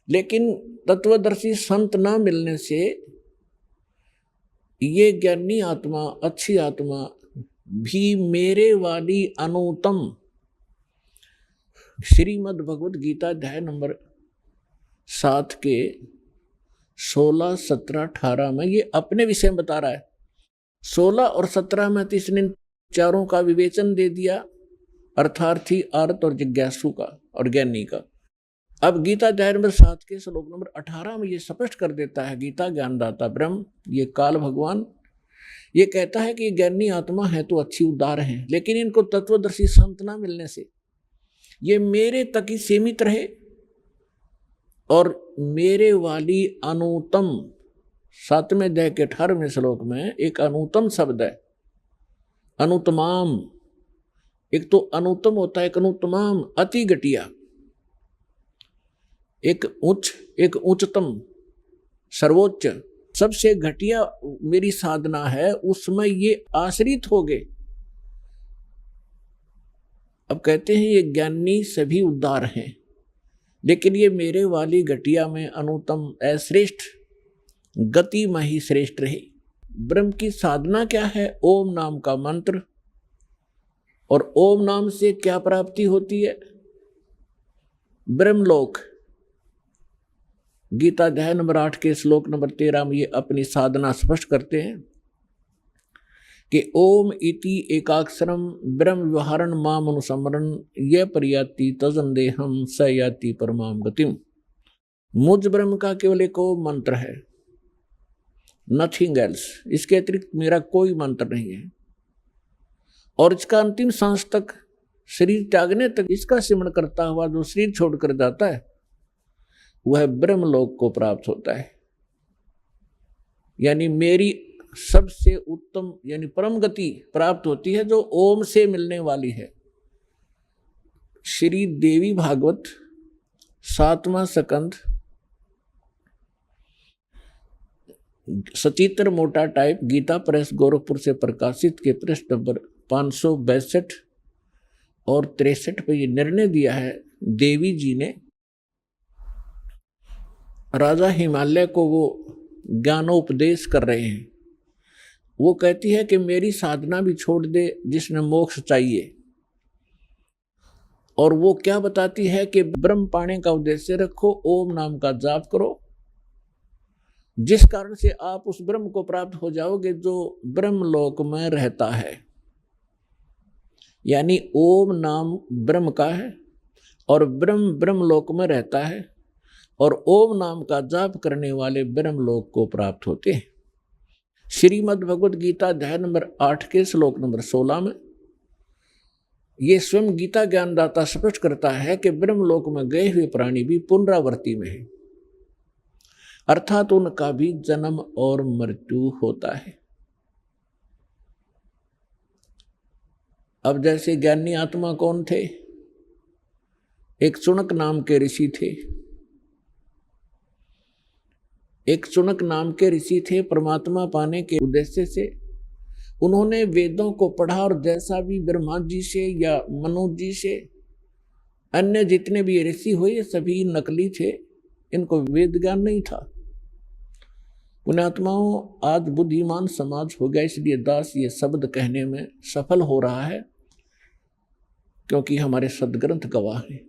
लेकिन तत्वदर्शी संत ना मिलने से ये ज्ञानी आत्मा, अच्छी आत्मा भी मेरे वाली अनुत्तम श्रीमद् भगवत गीता अध्याय नंबर 7 के 16, 17, 18 में ये अपने विषय में बता रहा है। 16 और 17 में तो इसने चारों का विवेचन दे दिया, अर्थार्थी, अर्थ और जिज्ञासु का और ज्ञानी का। अब गीता अध्याय नंबर 7 के श्लोक नंबर 18 में ये स्पष्ट कर देता है गीता ज्ञानदाता ब्रह्म, ये काल भगवान, ये कहता है कि ज्ञानी आत्मा है तो अच्छी उदार हैं, लेकिन इनको तत्वदर्शी संत ना मिलने से ये मेरे तक ही सीमित रहे और मेरे वाली अनुत्तम, 7वें अध्याय के 18वें श्लोक में एक अनुत्तम शब्द है, अनुत्तमाम। एक तो अनुत्तम होता है, एक अनुत्तमाम, अति घटिया, एक उच्च, एक उच्चतम, सर्वोच्च सबसे घटिया मेरी साधना है, उसमें ये आश्रित हो गए। अब कहते हैं ये ज्ञानी सभी उद्धार हैं, लेकिन ये मेरे वाली घटिया में अनुत्तम अश्रेष्ठ गति में ही श्रेष्ठ रहे। ब्रह्म की साधना क्या है? ओम नाम का मंत्र। और ओम नाम से क्या प्राप्ति होती है? ब्रह्मलोक। गीता अध्याय नंबर 8 के श्लोक नंबर 13 में ये अपनी साधना स्पष्ट करते हैं कि ओम इति एकाक्षरम ब्रह्म व्यवहारण माम अनुसमरण ये परियाति तजन देहम स याति परमाम गतिम। मुझ ब्रह्म का केवल एक ओम मंत्र है, नथिंग एल्स। इसके अतिरिक्त मेरा कोई मंत्र नहीं है। और इसका अंतिम सांस तक, शरीर त्यागने तक इसका सिमरण करता हुआ जो शरीर छोड़कर जाता है वह ब्रह्मलोक को प्राप्त होता है। यानी मेरी सबसे उत्तम यानी परम गति प्राप्त होती है जो ओम से मिलने वाली है। श्री देवी भागवत 7वां स्कंद सचित्र मोटा टाइप गीता प्रेस गोरखपुर से प्रकाशित के पृष्ठ नंबर 562 और 63 पे ये निर्णय दिया है देवी जी ने। राजा हिमालय को वो ज्ञानोपदेश कर रहे हैं। वो कहती है कि मेरी साधना भी छोड़ दे जिसने मोक्ष चाहिए। और वो क्या बताती है कि ब्रह्म पाने का उद्देश्य रखो, ओम नाम का जाप करो, जिस कारण से आप उस ब्रह्म को प्राप्त हो जाओगे जो ब्रह्मलोक में रहता है। यानी ओम नाम ब्रह्म का है और ब्रह्म ब्रह्मलोक में रहता है और ओम नाम का जाप करने वाले ब्रह्मलोक को प्राप्त होते हैं। श्रीमद् भगवद गीता अध्याय नंबर 8 के श्लोक नंबर 16 में ये स्वयं गीता ज्ञानदाता स्पष्ट करता है कि ब्रह्मलोक में गए हुए प्राणी भी पुनरावृत्ति में है, अर्थात उनका भी जन्म और मृत्यु होता है। अब जैसे ज्ञानी आत्मा कौन थे? एक चुनक नाम के ऋषि थे। एक चुनक नाम के ऋषि थे। परमात्मा पाने के उद्देश्य से उन्होंने वेदों को पढ़ा और जैसा भी ब्रह्मा जी से या मनु जी से अन्य जितने भी ऋषि हुए सभी नकली थे, इनको वेद ज्ञान नहीं था। पुण्यात्माओं, आज बुद्धिमान समाज हो गया, इसलिए दास ये शब्द कहने में सफल हो रहा है क्योंकि हमारे सदग्रंथ गवाह हैं।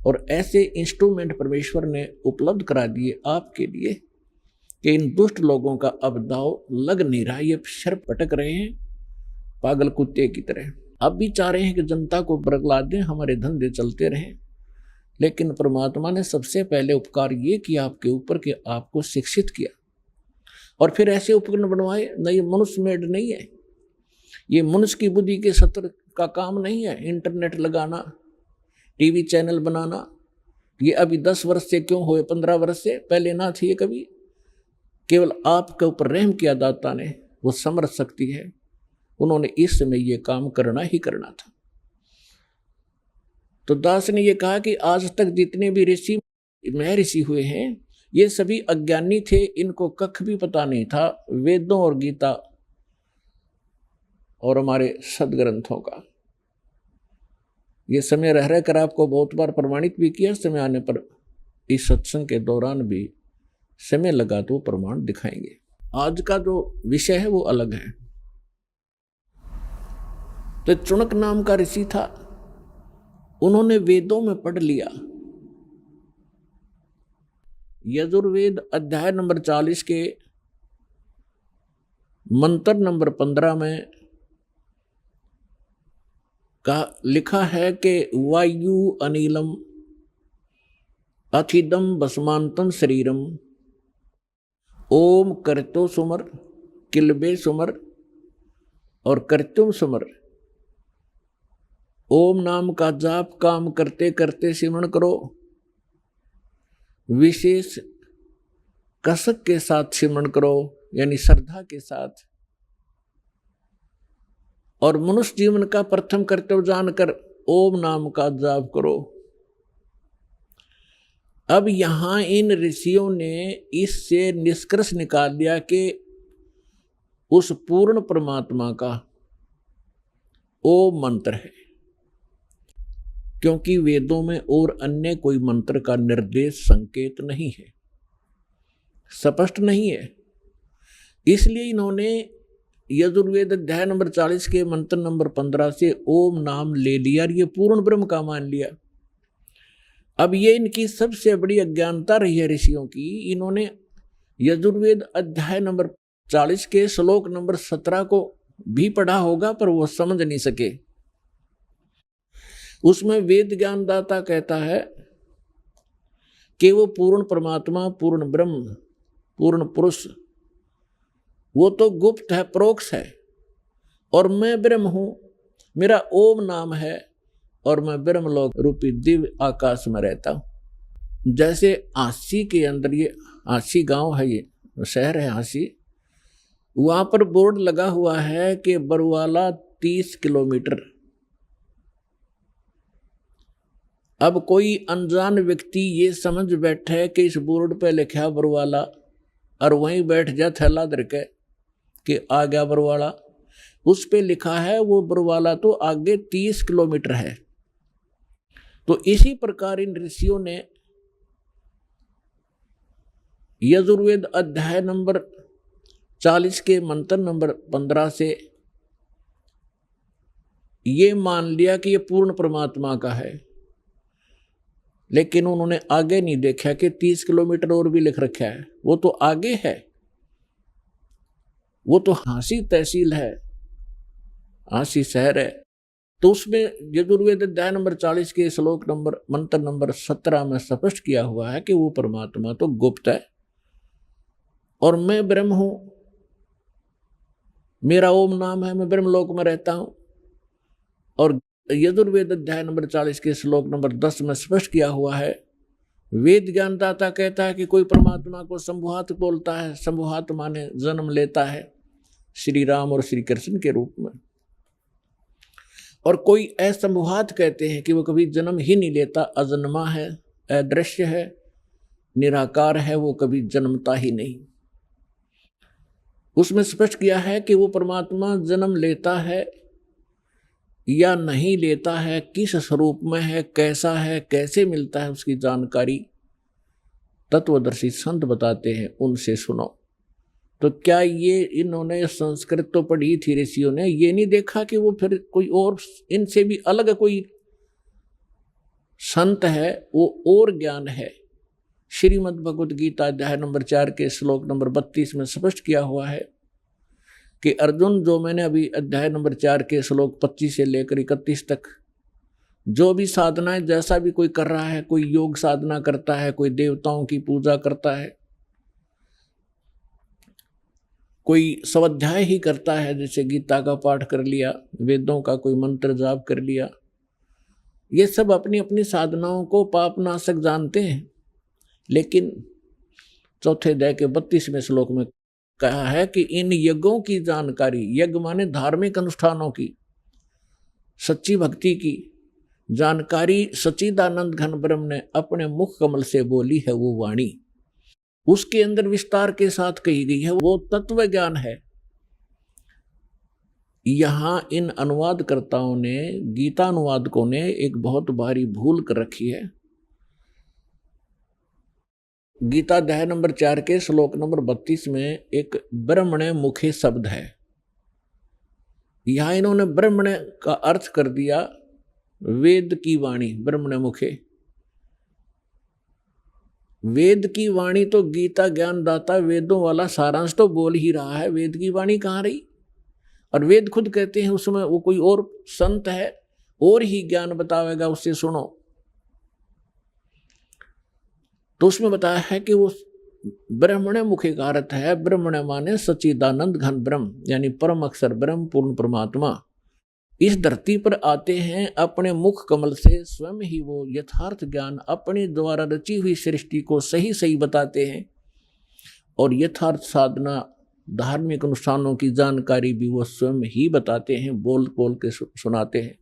और ऐसे इंस्ट्रूमेंट परमेश्वर ने उपलब्ध करा दिए आपके लिए कि इन दुष्ट लोगों का अब दाव लग नहीं रहा। ये शर पटक रहे हैं पागल कुत्ते की तरह। अब भी चाह रहे हैं कि जनता को बरगला दें, हमारे धंधे चलते रहें। लेकिन परमात्मा ने सबसे पहले उपकार ये किया आपके ऊपर कि आपको शिक्षित किया और फिर ऐसे उपकरण बनवाए। न ये मनुष्य मेड नहीं है, ये मनुष्य की बुद्धि के सत्र का काम नहीं है। इंटरनेट लगाना, टीवी चैनल बनाना, ये अभी 10 वर्ष से क्यों हुए, 15 वर्ष से पहले ना थी ये कभी। केवल आपके ऊपर रहम किया दाता ने, वो समर्थ शक्ति है, उन्होंने इस समय ये काम करना ही करना था। तो दास ने ये कहा कि आज तक जितने भी ऋषि महर्षि हुए हैं ये सभी अज्ञानी थे, इनको कख भी पता नहीं था वेदों और गीता और हमारे सदग्रंथों का। ये समय रह रह कर आपको बहुत बार प्रमाणित भी किया, समय आने पर इस सत्संग के दौरान भी समय लगा तो प्रमाण दिखाएंगे। आज का जो विषय है वो अलग है। तो चुनक नाम का ऋषि था, उन्होंने वेदों में पढ़ लिया। यजुर्वेद अध्याय नंबर 40 के मंत्र नंबर 15 में का लिखा है कि वायु अनिलम अथिदम भस्मांतम शरीरम ओम करतो सुमर किलबे सुमर और करतुम सुमर। ओम नाम का जाप काम करते करते सिमरण करो, विशेष कसक के साथ सिमरण करो, यानी श्रद्धा के साथ। और मनुष्य जीवन का प्रथम कर्तव्य जानकर ओम नाम का जाप करो। अब यहाँ इन ऋषियों ने इससे निष्कर्ष निकाल दिया कि उस पूर्ण परमात्मा का ओम मंत्र है, क्योंकि वेदों में और अन्य कोई मंत्र का निर्देश संकेत नहीं है, स्पष्ट नहीं है। इसलिए इन्होंने यजुर्वेद अध्याय नंबर 40 के मंत्र नंबर 15 से ओम नाम ले लिया और ये पूर्ण ब्रह्म का मान लिया। अब ये इनकी सबसे बड़ी अज्ञानता रही है ऋषियों की। इन्होंने यजुर्वेद अध्याय नंबर 40 के श्लोक नंबर 17 को भी पढ़ा होगा, पर वो समझ नहीं सके। उसमें वेद ज्ञानदाता कहता है कि वो पूर्ण परमात्मा, पूर्ण ब्रह्म, पूर्ण पुरुष, वो तो गुप्त है, परोक्ष है, और मैं ब्रह्म हूं, मेरा ओम नाम है, और मैं ब्रह्मलोक रूपी दिव्य आकाश में रहता हूं। जैसे आसी के अंदर, ये आसी गांव है, ये शहर है आसी, वहां पर बोर्ड लगा हुआ है कि बरुवाला 30 किलोमीटर। अब कोई अनजान व्यक्ति ये समझ बैठे कि इस बोर्ड पे लिखा बरुवाला, और वहीं बैठ जा थैला धर के कि आ गया बरुवाला। उस पे लिखा है वो बरुवाला तो आगे 30 किलोमीटर है। तो इसी प्रकार इन ऋषियों ने यजुर्वेद अध्याय नंबर 40 के मंत्र नंबर 15 से ये मान लिया कि ये पूर्ण परमात्मा का है, लेकिन उन्होंने आगे नहीं देखा कि 30 किलोमीटर और भी लिख रखा है। वो तो आगे है, वो तो हांसी तहसील है, हांसी शहर है। तो उसमें यजुर्वेद अध्याय नंबर 40 के श्लोक नंबर मंत्र नंबर 17 में स्पष्ट किया हुआ है कि वो परमात्मा तो गुप्त है, और मैं ब्रह्म हूं, मेरा ओम नाम है, मैं ब्रह्मलोक में रहता हूं। और यजुर्वेद अध्याय नंबर 40 के श्लोक नंबर 10 में स्पष्ट किया हुआ है, वेद ज्ञानदाता कहता है कि कोई परमात्मा को संभुहात बोलता है। संभुहात माने जन्म लेता है, श्री राम और श्री कृष्ण के रूप में। और कोई असंभुहात कहते हैं कि वो कभी जन्म ही नहीं लेता, अजन्मा है, अदृश्य है, निराकार है, वो कभी जन्मता ही नहीं। उसमें स्पष्ट किया है कि वो परमात्मा जन्म लेता है या नहीं लेता है, किस स्वरूप में है, कैसा है, कैसे मिलता है, उसकी जानकारी तत्वदर्शी संत बताते हैं, उनसे सुनो। तो क्या ये इन्होंने संस्कृत तो पढ़ी थी ऋषियों ने, ये नहीं देखा कि वो फिर कोई और इनसे भी अलग कोई संत है, वो और ज्ञान है। श्रीमद् भगवद गीता अध्याय नंबर 4 के श्लोक नंबर 32 में स्पष्ट किया हुआ है कि अर्जुन, जो मैंने अभी अध्याय नंबर 4 के श्लोक 25 से लेकर 31 तक जो भी साधनाएं, जैसा भी कोई कर रहा है, कोई योग साधना करता है, कोई देवताओं की पूजा करता है, कोई स्वाध्याय ही करता है, जैसे गीता का पाठ कर लिया, वेदों का कोई मंत्र जाप कर लिया, ये सब अपनी अपनी साधनाओं को पापनाशक जानते हैं। लेकिन चौथे अध्याय के 32वें श्लोक में कहा है कि इन यज्ञों की जानकारी, यज्ञ माने धार्मिक अनुष्ठानों की, सच्ची भक्ति की जानकारी सच्चिदानंद घन ब्रह्म ने अपने मुख कमल से बोली है, वो वाणी उसके अंदर विस्तार के साथ कही गई है, वो तत्व ज्ञान है। यहां इन अनुवादकर्ताओं ने, गीता अनुवादकों ने एक बहुत भारी भूल कर रखी है। गीता अध्याय नंबर 4 के श्लोक नंबर 32 में एक ब्रह्मणे मुखे शब्द है। यहां इन्होंने ब्रह्मणे का अर्थ कर दिया वेद की वाणी, ब्रह्मणे मुखे। वेद की वाणी तो गीता ज्ञानदाता वेदों वाला सारांश तो बोल ही रहा है, वेद की वाणी कहाँ रही। और वेद खुद कहते हैं उसमें वो कोई और संत है, और ही ज्ञान बतावेगा, उससे सुनो। तो उसमें बताया है कि वो ब्रह्मणे मुखे का अर्थ है, ब्रह्मणे माने सच्चिदानंद घन ब्रह्म, यानी परम अक्षर ब्रह्म, पूर्ण परमात्मा इस धरती पर आते हैं अपने मुख कमल से। स्वयं ही वो यथार्थ ज्ञान अपने द्वारा रची हुई सृष्टि को सही सही बताते हैं, और यथार्थ साधना, धार्मिक अनुष्ठानों की जानकारी भी वो स्वयं ही बताते हैं, बोल बोल के सुनाते हैं।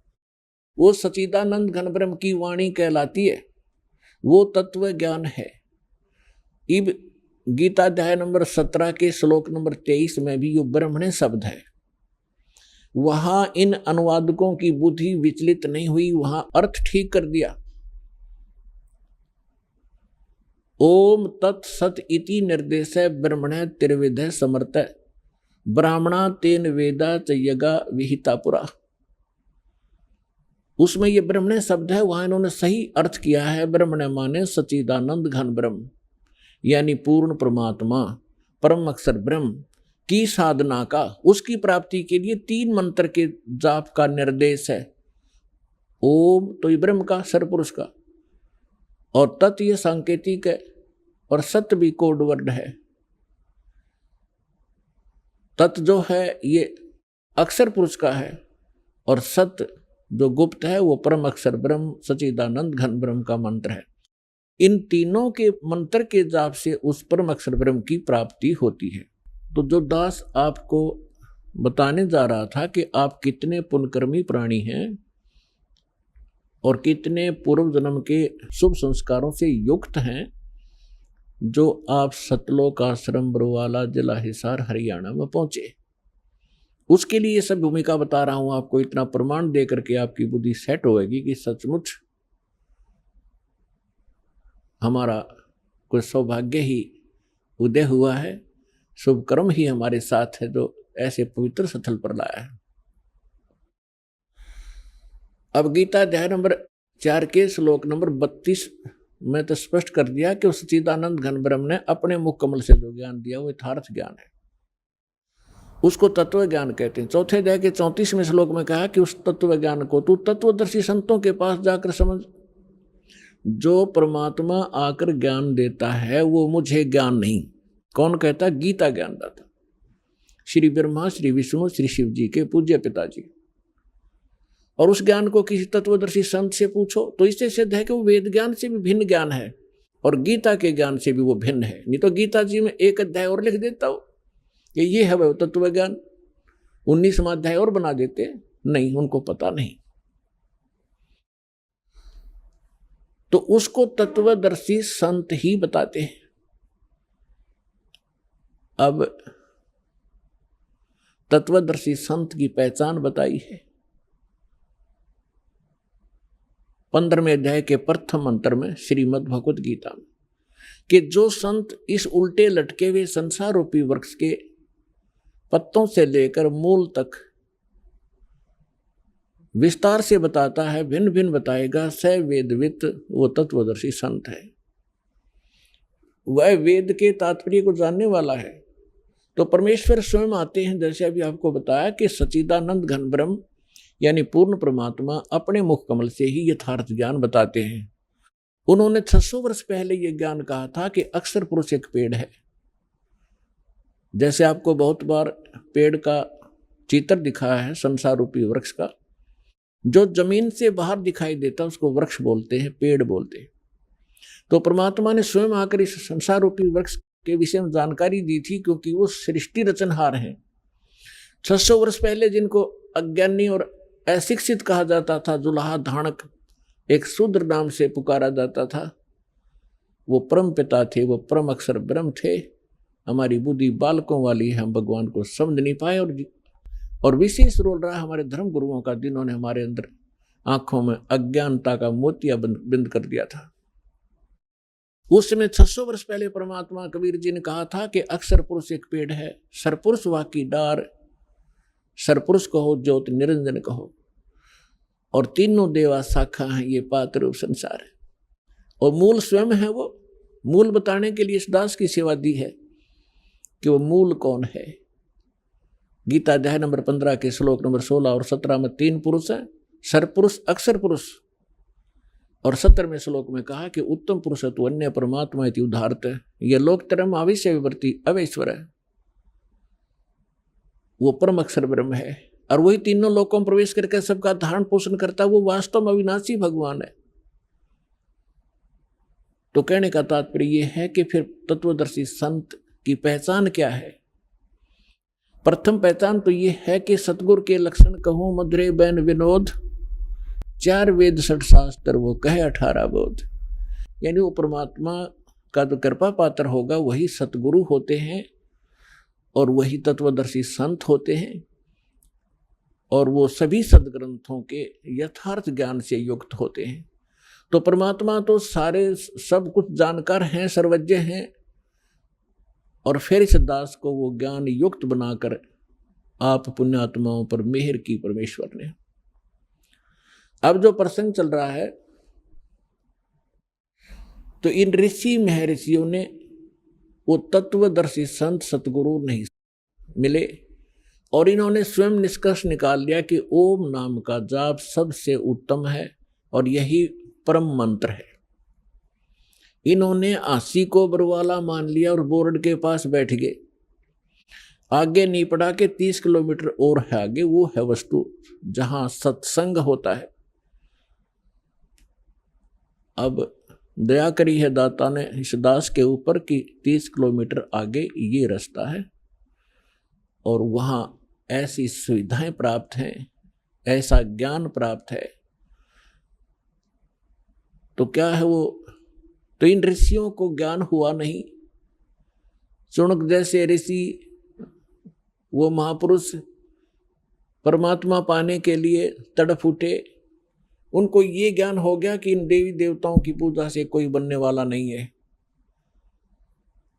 वो सच्चिदानंद घन ब्रह्म की वाणी कहलाती है। वो तत्व ज्ञान है। इब गीता अध्याय नंबर 17 के श्लोक नंबर 23 में भी यो ब्रह्मणे शब्द है। वहां इन अनुवादकों की बुद्धि विचलित नहीं हुई, वहां अर्थ ठीक कर दिया। ओम तत्सत इति निर्देश ब्रह्मणे त्रिविध समर्थ ब्राह्मणा तेन वेदा च यगा विहिता पुरा। उसमें ये ब्रह्मणे शब्द है, वहां इन्होंने सही अर्थ किया है। ब्रह्मणे माने सच्चिदानंद घन ब्रह्म, यानी पूर्ण परमात्मा, परम अक्षर ब्रह्म की साधना का, उसकी प्राप्ति के लिए 3 मंत्र के जाप का निर्देश है। ओम तो ये ब्रह्म का, सरपुरुष का, और तत् ये सांकेतिक है, और सत्य भी कोड वर्ड है। तत् जो है ये अक्षर पुरुष का है, और सत्य जो गुप्त है वो परम अक्षर ब्रह्म सच्चिदानंद घन ब्रह्म का मंत्र है। इन तीनों के मंत्र के जाप से उस परम अक्षर ब्रह्म की प्राप्ति होती है। तो जो दास आपको बताने जा रहा था कि आप कितने पुण्यकर्मी प्राणी हैं और कितने पूर्व जन्म के शुभ संस्कारों से युक्त हैं, जो आप सतलोक आश्रम बरवाला जिला हिसार हरियाणा में पहुंचे। उसके लिए ये सब भूमिका बता रहा हूं आपको, इतना प्रमाण दे करके आपकी बुद्धि सेट होगी कि सचमुच हमारा कोई सौभाग्य ही उदय हुआ है, शुभ कर्म ही हमारे साथ है जो ऐसे पवित्र स्थल पर लाया है। अब गीता अध्याय नंबर 4 के श्लोक नंबर 32 में तो स्पष्ट कर दिया कि उस सच्चिदानंद घन ब्रह्म ने अपने मुख कमल से जो ज्ञान दिया वो यथार्थ ज्ञान है, उसको तत्व ज्ञान कहते हैं। चौथे अध्याय के 34वें श्लोक में कहा कि उस तत्व ज्ञान को तू तत्वदर्शी संतों के पास जाकर समझ। जो परमात्मा आकर ज्ञान देता है वो मुझे ज्ञान नहीं, कौन कहता? गीता ज्ञानदाता श्री ब्रह्मा, श्री विष्णु, श्री शिव जी के पूज्य पिताजी। और उस ज्ञान को किसी तत्वदर्शी संत से पूछो तो इससे सिद्ध है कि वो वेद ज्ञान से भी भिन्न ज्ञान है और गीता के ज्ञान से भी वो भिन्न है। नहीं तो गीता जी में एक अध्याय और लिख देता हो कि ये है वो तत्व ज्ञान, 19वां अध्याय और बना देते, नहीं, उनको पता नहीं। तो उसको तत्वदर्शी संत ही बताते हैं। अब तत्वदर्शी संत की पहचान बताई है 15वें अध्याय के प्रथम मंत्र में श्रीमद् भगवत गीता में, कि जो संत इस उल्टे लटके हुए संसार रूपी वृक्ष के पत्तों से लेकर मूल तक विस्तार से बताता है, भिन्न भिन्न बताएगा, स वेदवित वो तत्वदर्शी संत है। वह वेद के तात्पर्य को जानने वाला है। तो परमेश्वर स्वयं आते हैं, जैसे अभी आपको बताया कि सच्चिदानंद घन ब्रह्म यानी पूर्ण परमात्मा अपने मुख कमल से ही यथार्थ ज्ञान बताते हैं। उन्होंने 600 वर्ष पहले यह ज्ञान कहा था कि अक्षर पुरुष एक पेड़ है। जैसे आपको बहुत बार पेड़ का चित्र दिखाया है, संसार रूपी वृक्ष का, जो जमीन से बाहर दिखाई देता उसको वृक्ष बोलते हैं, पेड़ बोलते हैं। तो परमात्मा ने स्वयं आकर इस संसार रूपी वृक्ष के विषय में जानकारी दी थी, क्योंकि वो सृष्टि रचनहार हैं। 600 वर्ष पहले जिनको अज्ञानी और अशिक्षित कहा जाता था, जुलाहा धाणक एक शूद्र नाम से पुकारा जाता था, वो परम पिता थे, वो परम अक्षर ब्रह्म थे। हमारी बुद्धि बालकों वाली है, हम भगवान को समझ नहीं पाए। और विशेष रोल रहा हमारे धर्म गुरुओं का, जिन्होंने हमारे अंदर आंखों में अज्ञानता का मोतिया बिंद कर दिया था। उस समय 600 वर्ष पहले परमात्मा कबीर जी ने कहा था कि अक्षर पुरुष एक पेड़ है, सरपुरुष वाकी डार, सरपुरुष कहो ज्योत निरंजन कहो, और तीनों देवा शाखा हैं, ये पात्र रूप संसार है। और मूल स्वयं है। वो मूल बताने के लिए इस दास की सेवा दी है कि वो मूल कौन है। गीता अध्याय नंबर 15 के श्लोक नंबर 16 और 17 में 3 पुरुष हैं, सरपुरुष, अक्षर पुरुष। और 17वें श्लोक में कहा कि उत्तम पुरुष तो अन्य परमात्मा इति उदाहरत है, यह लोकतरम आविष्य विवर्ती अवैश्वर है। वो परम अक्षर ब्रह्म है और वही तीनों लोकों में प्रवेश करके सबका धारण पोषण करता है। वो वास्तव में अविनाशी भगवान है। तो कहने का तात्पर्य यह है कि फिर तत्वदर्शी संत की पहचान क्या है? प्रथम पहचान तो यह है कि सतगुरु के लक्षण कहूं मधुरे बैन विनोद, 4 वेद 6 शास्त्र वो कहे 18 बोध। यानी वो परमात्मा का जो कृपा पात्र होगा वही सतगुरु होते हैं और वही तत्वदर्शी संत होते हैं, और वो सभी सदग्रंथों के यथार्थ ज्ञान से युक्त होते हैं। तो परमात्मा तो सारे सब कुछ जानकार हैं, सर्वज्ञ हैं, और फिर इस दास को वो ज्ञान युक्त बनाकर आप पुण्यात्माओं पर मेहर की परमेश्वर ने। अब जो प्रसंग चल रहा है, तो इन ऋषि महर्षियों ने वो तत्वदर्शी संत सतगुरु नहीं मिले, और इन्होंने स्वयं निष्कर्ष निकाल लिया कि ओम नाम का जाप सबसे उत्तम है और यही परम मंत्र है। इन्होंने आसी को बरवाला मान लिया और बोर्ड के पास बैठ गए। आगे नहीं पड़ा कि 30 किलोमीटर और है आगे, वो है वस्तु जहां सत्संग होता है। अब दया करी है दाता ने इस दास के ऊपर कि 30 किलोमीटर आगे ये रास्ता है और वहाँ ऐसी सुविधाएं प्राप्त हैं, ऐसा ज्ञान प्राप्त है। तो क्या है वो, तो इन ऋषियों को ज्ञान हुआ नहीं। चुनक जैसे ऋषि, वो महापुरुष परमात्मा पाने के लिए तड़फ उठे। उनको ये ज्ञान हो गया कि इन देवी देवताओं की पूजा से कोई बनने वाला नहीं है,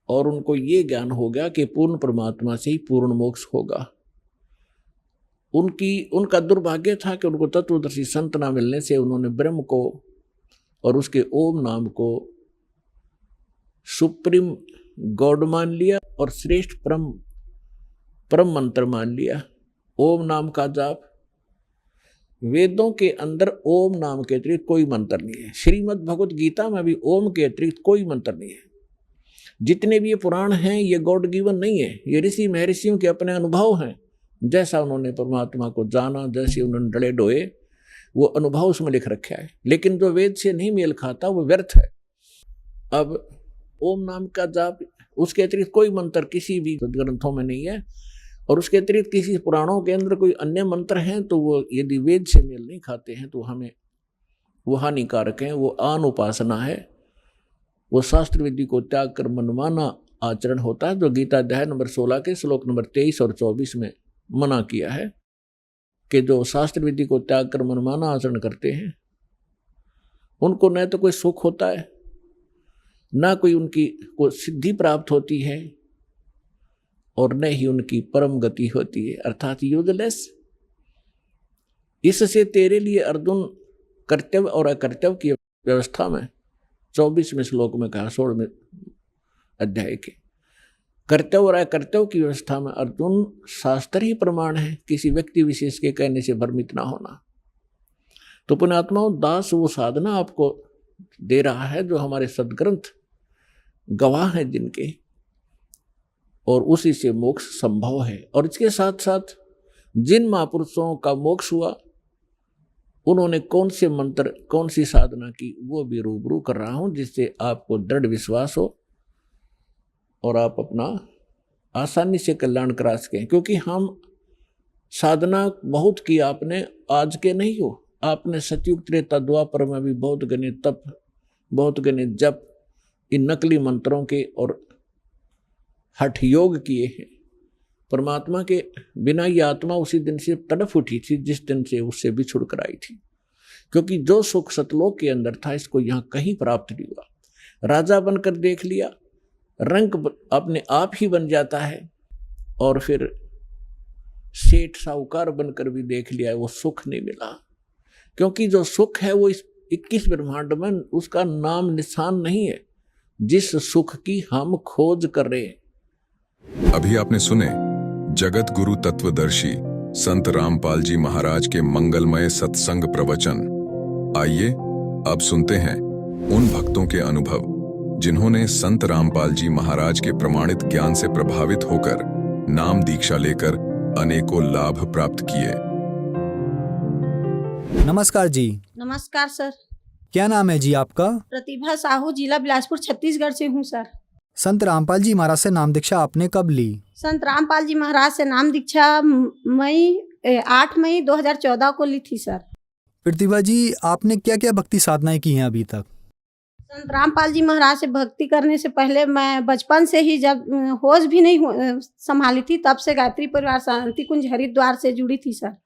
और उनको ये ज्ञान हो गया कि पूर्ण परमात्मा से ही पूर्ण मोक्ष होगा। उनका दुर्भाग्य था कि उनको तत्वदर्शी संत ना मिलने से उन्होंने ब्रह्म को और उसके ओम नाम को सुप्रीम गॉड मान लिया और श्रेष्ठ परम मंत्र मान लिया। ओम नाम का जाप, वेदों के अंदर ओम नाम के अतिरिक्त कोई मंत्र नहीं है। श्रीमद् भगवत गीता में भी ओम के अतिरिक्त कोई मंत्र नहीं है। जितने भी ये पुराण हैं ये गॉड गिवन नहीं है, ये ऋषि महर्षियों के अपने अनुभव हैं। जैसा उन्होंने परमात्मा को जाना, जैसे उन्होंने डले डोए, वो अनुभव उसमें लिख रखा है। लेकिन जो वेद से नहीं मेल खाता वो व्यर्थ है। अब ओम नाम का जाप, उसके अतिरिक्त कोई मंत्र किसी भी ग्रंथों में नहीं है, और उसके अतिरिक्त किसी पुराणों के अंदर कोई अन्य मंत्र हैं तो वो यदि वेद से मेल नहीं खाते हैं तो हमें वो हानिकारक हैं। वो आन उपासना है, वो शास्त्र विधि को त्याग कर मनमाना आचरण होता है, जो गीता अध्याय नंबर 16 के श्लोक नंबर 23 और 24 में मना किया है कि जो शास्त्र विधि को त्याग कर मनमाना आचरण करते हैं उनको न तो कोई सुख होता है, ना कोई उनकी को सिद्धि प्राप्त होती है, और न ही उनकी परम गति होती है, अर्थात यूजलेस। इससे तेरे लिए अर्जुन कर्तव्य और अकर्तव्य की व्यवस्था में 24वें श्लोक में कहा, 16वें अध्याय के कर्तव्य और अकर्तव्य की व्यवस्था में अर्जुन शास्त्र ही प्रमाण है, किसी व्यक्ति विशेष के कहने से भ्रमित ना होना। तो पुण्यात्माओं, दास वो साधना आपको दे रहा है जो हमारे सदग्रंथ गवाह हैं जिनके, और उसी से मोक्ष संभव है। और इसके साथ साथ जिन महापुरुषों का मोक्ष हुआ उन्होंने कौन से मंत्र, कौन सी साधना की, वो भी रूबरू कर रहा हूं, जिससे आपको दृढ़ विश्वास हो और आप अपना आसानी से कल्याण करा सकें। क्योंकि हम साधना बहुत की आपने, आज के नहीं हो, आपने सतयुग त्रेता द्वापर में भी बहुत गणे तप, बहुत गणे जप, इन नकली मंत्रों के और हठ योग किए हैं। परमात्मा के बिना ये आत्मा उसी दिन से तड़फ उठी थी जिस दिन से उससे बिछुड़ कर आई थी, क्योंकि जो सुख सतलोक के अंदर था इसको यहाँ कहीं प्राप्त नहीं हुआ। राजा बनकर देख लिया, रंग अपने आप ही बन जाता है, और फिर सेठ साहूकार बनकर भी देख लिया, वो सुख नहीं मिला। क्योंकि जो सुख है वो इस 21 ब्रह्मांड में उसका नाम निशान नहीं है जिस सुख की हम खोज कर रहे हैं। अभी आपने सुने जगत गुरु तत्वदर्शी संत रामपाल जी महाराज के मंगलमय सत्संग प्रवचन। आइए अब सुनते हैं उन भक्तों के अनुभव जिन्होंने संत रामपाल जी महाराज के प्रमाणित ज्ञान से प्रभावित होकर नाम दीक्षा लेकर अनेकों लाभ प्राप्त किए। नमस्कार जी। नमस्कार सर। क्या नाम है जी आपका? प्रतिभा साहू, जिला बिलासपुर, छत्तीसगढ़ से हूँ सर। संत रामपाल जी महाराज से नाम दीक्षा आपने कब ली? संत रामपाल जी महाराज से नाम दीक्षा 8 मई 2014 को ली थी सर। प्रतिभा जी, आपने क्या क्या भक्ति साधनाएं की हैं अभी तक? संत रामपाल जी महाराज से भक्ति करने से पहले मैं बचपन से ही, जब होश भी नहीं संभाली थी, तब से गायत्री परिवार शांति कुंज हरिद्वार से जुड़ी थी सर।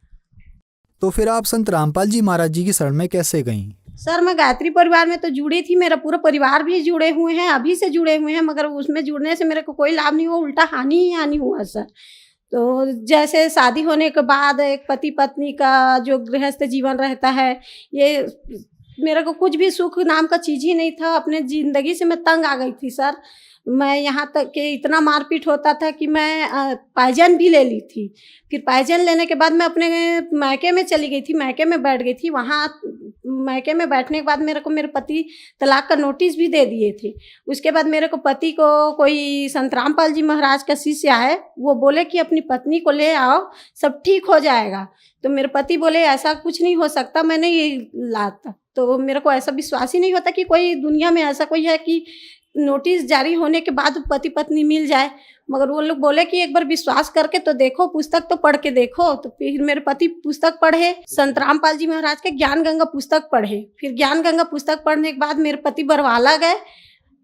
तो फिर आप संत रामपाल जी महाराज जी की शरण में कैसे गईं? सर मैं गायत्री परिवार में तो जुड़ी थी, मेरा पूरा परिवार भी जुड़े हुए हैं, अभी से जुड़े हुए हैं, मगर उसमें जुड़ने से मेरे को कोई लाभ नहीं हुआ, उल्टा हानि ही हानि हुआ सर। तो जैसे शादी होने के बाद एक पति पत्नी का जो गृहस्थ जीवन रहता है, ये मेरे को कुछ भी सुख नाम का चीज़ ही नहीं था। अपने ज़िंदगी से मैं तंग आ गई थी सर। मैं यहाँ तक कि इतना मारपीट होता था कि मैं पायजन भी ले ली थी। फिर पायजन लेने के बाद मैं अपने मायके में चली गई थी, मायके में बैठ गई थी। वहाँ मायके में बैठने के बाद मेरे को मेरे पति तलाक का नोटिस भी दे दिए थे। उसके बाद मेरे को पति को कोई संत रामपाल जी महाराज का शिष्य आए, वो बोले कि अपनी पत्नी को ले आओ, सब ठीक हो जाएगा। तो मेरे पति बोले ऐसा कुछ नहीं हो सकता, मैं नहीं लाता। तो मेरे को ऐसा विश्वास ही नहीं होता कि कोई दुनिया में ऐसा कोई है कि नोटिस जारी होने के बाद पति पत्नी मिल जाए। मगर वो लोग बोले कि एक बार विश्वास करके तो देखो, पुस्तक तो पढ़ के देखो। तो फिर मेरे पति पुस्तक पढ़े, संत रामपाल जी महाराज के ज्ञान गंगा पुस्तक पढ़े। फिर ज्ञान गंगा पुस्तक पढ़ने के बाद मेरे पति बरवाला गए।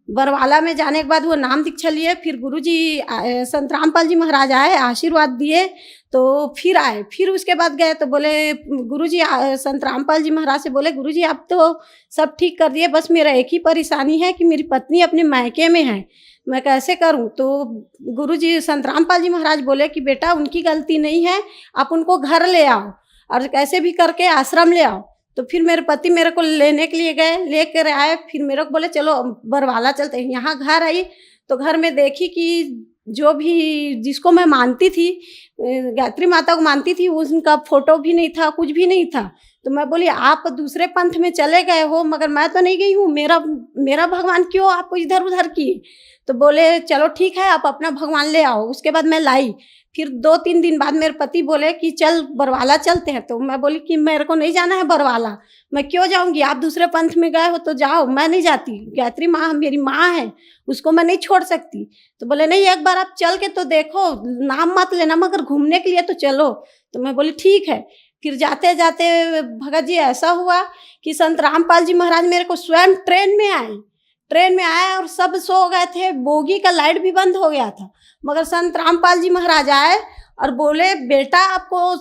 बरवाला में जाने के बाद वो नाम दीक्षा लिए। फिर गुरुजी संत रामपाल जी महाराज आए, आशीर्वाद दिए, तो फिर आए। फिर उसके बाद गए तो बोले गुरुजी, संत रामपाल जी महाराज से बोले गुरुजी आप तो सब ठीक कर दिए, बस मेरा एक ही परेशानी है कि मेरी पत्नी अपने मायके में है, मैं कैसे करूं। तो गुरुजी संत रामपाल जी महाराज बोले कि बेटा उनकी गलती नहीं है, आप उनको घर ले आओ और कैसे भी करके आश्रम ले आओ। तो फिर मेरे पति मेरे को लेने के लिए गए, लेकर आए। फिर मेरे को बोले चलो बरवाला चलते हैं। यहाँ घर आई तो घर में देखी कि जो भी जिसको मैं मानती थी, गायत्री माता को मानती थी, उनका फोटो भी नहीं था, कुछ भी नहीं था। तो मैं बोली आप दूसरे पंथ में चले गए हो, मगर मैं तो नहीं गई हूँ, मेरा भगवान क्यों आपको इधर उधर किए। तो बोले चलो ठीक है, आप अपना भगवान ले आओ। उसके बाद मैं लाई। फिर 2-3 दिन बाद मेरे पति बोले कि चल बरवाला चलते हैं। तो मैं बोली कि मेरे को नहीं जाना है बरवाला, मैं क्यों जाऊंगी, आप दूसरे पंथ में गए हो तो जाओ, मैं नहीं जाती। गायत्री माँ मेरी माँ है, उसको मैं नहीं छोड़ सकती। तो बोले नहीं, एक बार आप चल के तो देखो, नाम मत लेना, मगर घूमने के लिए तो चलो। तो मैं बोली ठीक है। फिर जाते जाते भगत जी ऐसा हुआ कि संत रामपाल जी महाराज मेरे को स्वयं ट्रेन में आए और सब सो गए थे, बोगी का लाइट भी बंद हो गया था। मगर संत रामपाल जी महाराज आए और बोले बेटा आपको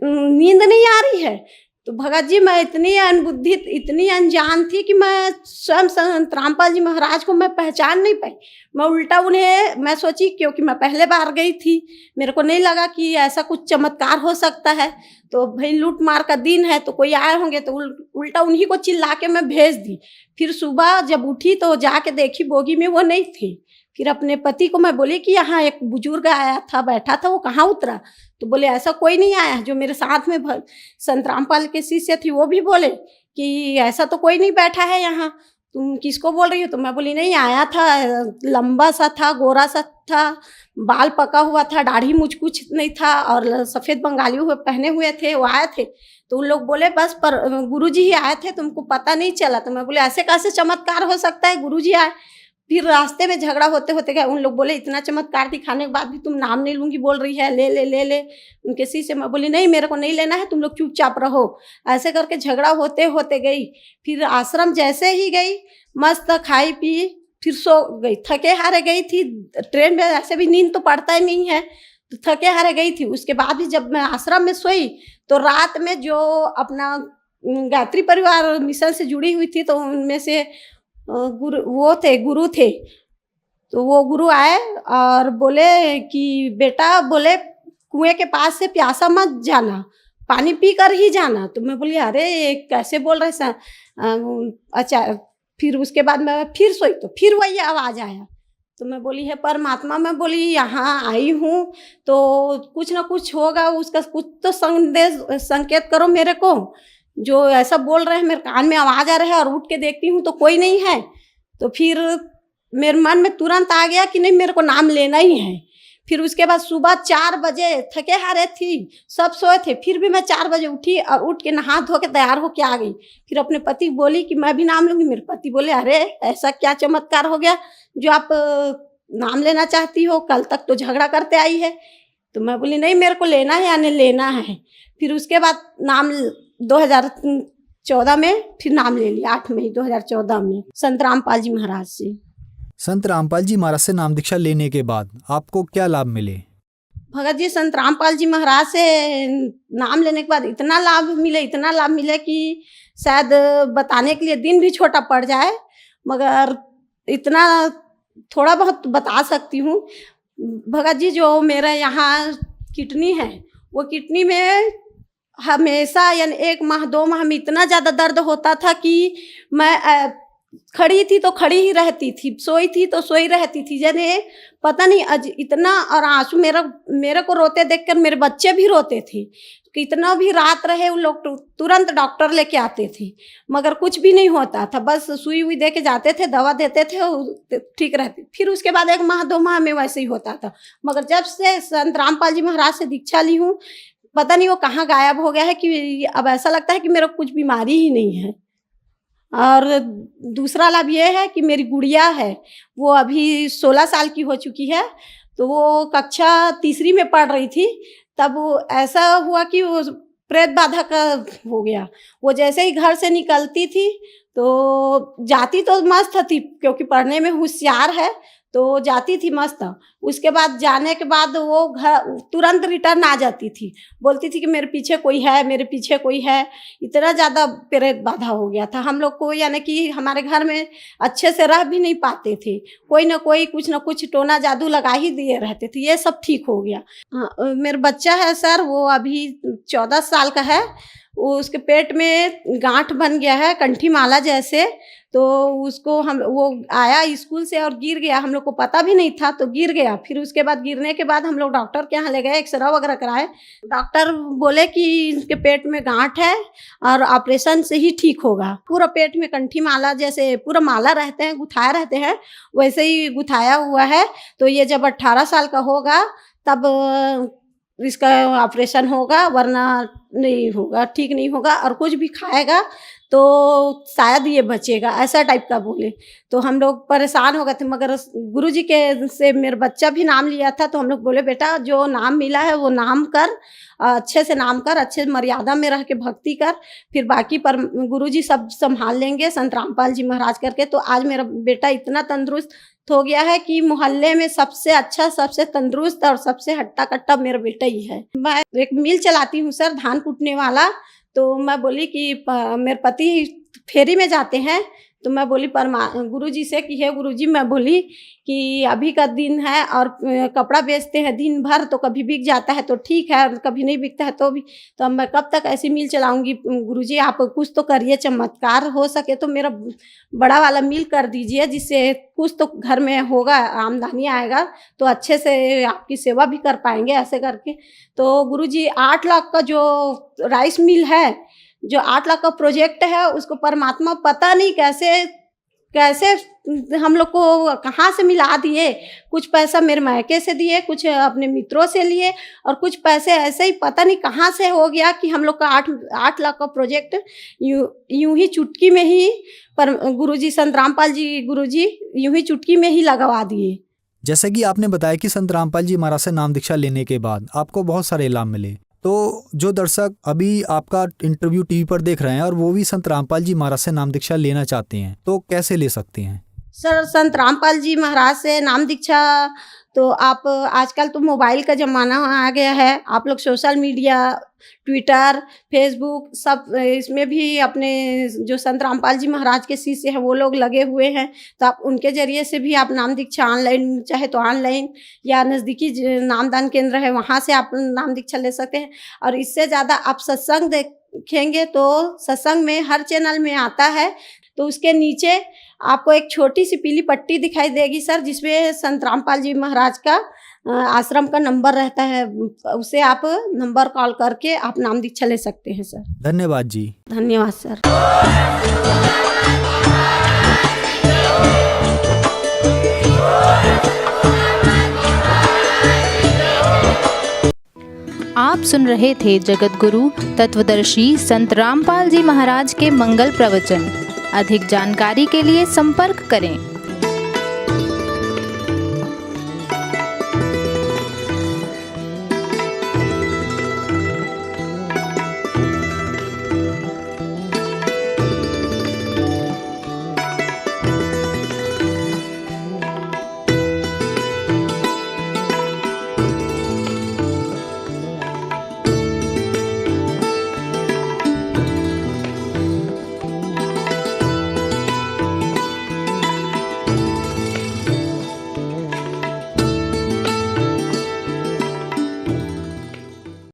नींद नहीं आ रही है। तो भगत जी मैं इतनी अनबुद्धि, इतनी अनजान थी कि मैं स्वयं संत रामपाल जी महाराज को मैं पहचान नहीं पाई। मैं उल्टा उन्हें मैं सोची, क्योंकि मैं पहले बार गई थी, मेरे को नहीं लगा कि ऐसा कुछ चमत्कार हो सकता है। तो भाई लूट मार का दिन है तो कोई आए होंगे, तो उल्टा उन्हीं को चिल्ला के मैं भेज दी। फिर सुबह जब उठी तो जाके देखी बोगी में वो नहीं थी। फिर अपने पति को मैं बोली कि यहाँ एक बुजुर्ग आया था, बैठा था, वो कहाँ उतरा। तो बोले ऐसा कोई नहीं आया। जो मेरे साथ में संत रामपाल के शिष्य थी वो भी बोले कि ऐसा तो कोई नहीं बैठा है यहाँ, तुम किसको बोल रही हो। तो मैं बोली नहीं, आया था, लंबा सा था, गोरा सा था, बाल पका हुआ था, दाढ़ी मुझ कुछ नहीं था और सफ़ेद बंगाली हुए पहने हुए थे, वो आए थे। तो उन लोग बोले बस पर गुरुजी ही आए थे, तुमको पता नहीं चला। तो मैं बोले ऐसे कैसे चमत्कार हो सकता है, गुरुजी आए। फिर रास्ते में झगड़ा होते होते गए। उन लोग बोले इतना चमत्कार दिखाने के बाद भी तुम नाम नहीं लूंगी बोल रही है, ले ले ले ले उनके सी से। मैं बोली नहीं, मेरे को नहीं लेना है, तुम लोग चुपचाप रहो। ऐसे करके झगड़ा होते होते गई। फिर आश्रम जैसे ही गई, मस्त खाई पी, फिर सो गई। थके हारे गई थी, ट्रेन में ऐसे भी नींद तो पड़ता ही नहीं है, तो थके हारे गई थी। उसके बाद भी जब मैं आश्रम में सोई तो रात में जो अपना गायत्री परिवार मिशन से जुड़ी हुई थी, तो उनमें से गुरु थे। तो वो गुरु आए और बोले कि बेटा, बोले कुएं के पास से प्यासा मत जाना, पानी पी कर ही जाना। तो मैं बोली अरे ये कैसे बोल रहे सर। अच्छा, फिर उसके बाद मैं फिर सोई तो फिर वही आवाज़ आया। तो मैं बोली है परमात्मा, मैं बोली यहाँ आई हूँ तो कुछ ना कुछ होगा, उसका कुछ तो संकेत करो मेरे को। जो ऐसा बोल रहे हैं, मेरे कान में आवाज़ आ रहा है और उठ के देखती हूँ तो कोई नहीं है। तो फिर मेरे मन में तुरंत आ गया कि नहीं, मेरे को नाम लेना ही है। फिर उसके बाद सुबह 4 बजे, थके हारे थी, सब सोए थे, फिर भी मैं 4 बजे उठी और उठ के नहा धो के तैयार होके आ गई। फिर अपने पति बोली कि मैं भी नाम लूँगी। मेरे पति बोले अरे ऐसा क्या चमत्कार हो गया जो आप नाम लेना चाहती हो, कल तक तो झगड़ा करते आई है। तो मैं बोली नहीं, मेरे को लेना है, यानी लेना है। फिर उसके बाद नाम 2014 में फिर नाम ले लिया, 8 मई 2014 में संत रामपाल जी महाराज से। संत रामपाल जी महाराज से नाम दीक्षा लेने के बाद आपको क्या लाभ मिले? भगत जी संत रामपाल जी महाराज से नाम लेने के बाद इतना लाभ मिले कि शायद बताने के लिए दिन भी छोटा पड़ जाए, मगर इतना थोड़ा बहुत बता सकती हूँ। भगत जी जो मेरा यहाँ किडनी है, वो किडनी में हमेशा यानी 1 माह 2 माह में इतना ज़्यादा दर्द होता था कि मैं खड़ी थी तो खड़ी ही रहती थी, सोई थी तो सोई रहती थी, यानी पता नहीं इतना। और आंसू मेरे को रोते देखकर मेरे बच्चे भी रोते थे। कितना भी रात रहे उन लोग तुरंत डॉक्टर लेके आते थे, मगर कुछ भी नहीं होता था। बस सुई हुई दे के जाते थे, दवा देते थे, ठीक रहती। फिर उसके बाद 1 माह 2 माह में वैसे ही होता था। मगर जब से संत रामपाल जी महाराज से दीक्षा ली हूँ, पता नहीं वो कहाँ गायब हो गया है कि अब ऐसा लगता है कि मेरा कुछ बीमारी ही नहीं है। और दूसरा लाभ ये है कि मेरी गुड़िया है, वो अभी 16 साल की हो चुकी है। तो वो कक्षा 3री में पढ़ रही थी, तब ऐसा हुआ कि वो प्रेत बाधा का हो गया। वो जैसे ही घर से निकलती थी तो जाती तो मस्त थी, क्योंकि पढ़ने में होशियार है, तो जाती थी मस्त। उसके बाद जाने के बाद वो घर तुरंत रिटर्न आ जाती थी, बोलती थी कि मेरे पीछे कोई है, मेरे पीछे कोई है। इतना ज़्यादा प्रेत बाधा हो गया था हम लोग को, यानी कि हमारे घर में अच्छे से रह भी नहीं पाते थे। कोई ना कोई कुछ ना कुछ टोना जादू लगा ही दिए रहते थे। ये सब ठीक हो गया। मेरा बच्चा है सर, वो अभी 14 साल का है। वो उसके पेट में गांठ बन गया है कंठी माला जैसे। तो उसको वो आया स्कूल से और गिर गया, हम लोग को पता भी नहीं था, तो गिर गया। फिर उसके बाद गिरने के बाद हम लोग डॉक्टर के यहाँ ले गए, एक्सरे वगैरह कराए। डॉक्टर बोले कि इसके पेट में गांठ है और ऑपरेशन से ही ठीक होगा। पूरा पेट में कंठी माला जैसे पूरा माला रहते हैं, गुथाए रहते हैं, वैसे ही गुथाया हुआ है। तो ये जब 18 साल का होगा तब इसका ऑपरेशन होगा, वरना नहीं होगा, ठीक नहीं होगा। और कुछ भी खाएगा तो शायद ये बचेगा, ऐसा टाइप का बोले। तो हम लोग परेशान हो गए थे, मगर गुरुजी के से मेरा बच्चा भी नाम लिया था, तो हम लोग बोले बेटा जो नाम मिला है वो नाम कर, अच्छे से नाम कर, अच्छे मर्यादा में रह के भक्ति कर, फिर बाकी पर गुरुजी सब संभाल लेंगे संत रामपाल जी महाराज करके। तो आज मेरा बेटा इतना तंदुरुस्त हो गया है कि मोहल्ले में सबसे अच्छा, सबसे तंदुरुस्त और सबसे हट्टा कट्टा मेरा बेटा ही है। मैं एक मिल चलाती हूँ सर, धान कूटने वाला। तो मैं बोली कि मेरे पति फेरी में जाते हैं, तो मैं बोली गुरुजी से कि हे गुरुजी, मैं बोली कि अभी का दिन है और कपड़ा बेचते हैं दिन भर, तो कभी बिक जाता है तो ठीक है, और कभी नहीं बिकता है तो भी, तो मैं कब तक ऐसी मिल चलाऊंगी। गुरुजी आप कुछ तो करिए, चमत्कार हो सके तो मेरा बड़ा वाला मिल कर दीजिए, जिससे कुछ तो घर में होगा, आमदनी आएगा, तो अच्छे से आपकी सेवा भी कर पाएंगे ऐसे करके। तो गुरुजी 8 लाख का जो राइस मिल है, जो 8 लाख का प्रोजेक्ट है, उसको परमात्मा पता नहीं कैसे हम लोग को कहाँ से मिला दिए। कुछ पैसा मेरे मायके से दिए, कुछ अपने मित्रों से लिए, और कुछ पैसे ऐसे ही पता नहीं कहाँ से हो गया कि हम लोग का 8 लाख का प्रोजेक्ट यूं ही चुटकी में ही पर गुरुजी संत रामपाल जी गुरुजी यूं ही चुटकी में ही लगवा दिए। जैसे कि आपने बताया कि संत रामपाल जी महाराज से नाम दीक्षा लेने के बाद आपको बहुत सारे लाभ मिले, तो जो दर्शक अभी आपका इंटरव्यू टीवी पर देख रहे हैं और वो भी संत रामपाल जी महाराज से नाम दीक्षा लेना चाहते हैं, तो कैसे ले सकते हैं? सर संत रामपाल जी महाराज से नाम दीक्षा तो आप आजकल तो मोबाइल का ज़माना आ गया है, आप लोग सोशल मीडिया, ट्विटर, फेसबुक सब इसमें भी अपने जो संत रामपाल जी महाराज के शिष्य हैं वो लोग लगे हुए हैं, तो आप उनके ज़रिए से भी आप नाम दीक्षा ऑनलाइन, चाहे तो ऑनलाइन या नज़दीकी नामदान केंद्र है वहाँ से आप नाम दीक्षा ले सकते हैं। और इससे ज़्यादा आप सत्संग देखेंगे तो सत्संग में हर चैनल में आता है, तो उसके नीचे आपको एक छोटी सी पीली पट्टी दिखाई देगी सर, जिसमें संत रामपाल जी महाराज का आश्रम का नंबर रहता है, उसे आप नंबर कॉल करके आप नाम दीक्षा ले सकते हैं सर। धन्यवाद जी। धन्यवाद सर। आप सुन रहे थे जगत गुरु तत्वदर्शी संत रामपाल जी महाराज के मंगल प्रवचन। अधिक जानकारी के लिए संपर्क करें।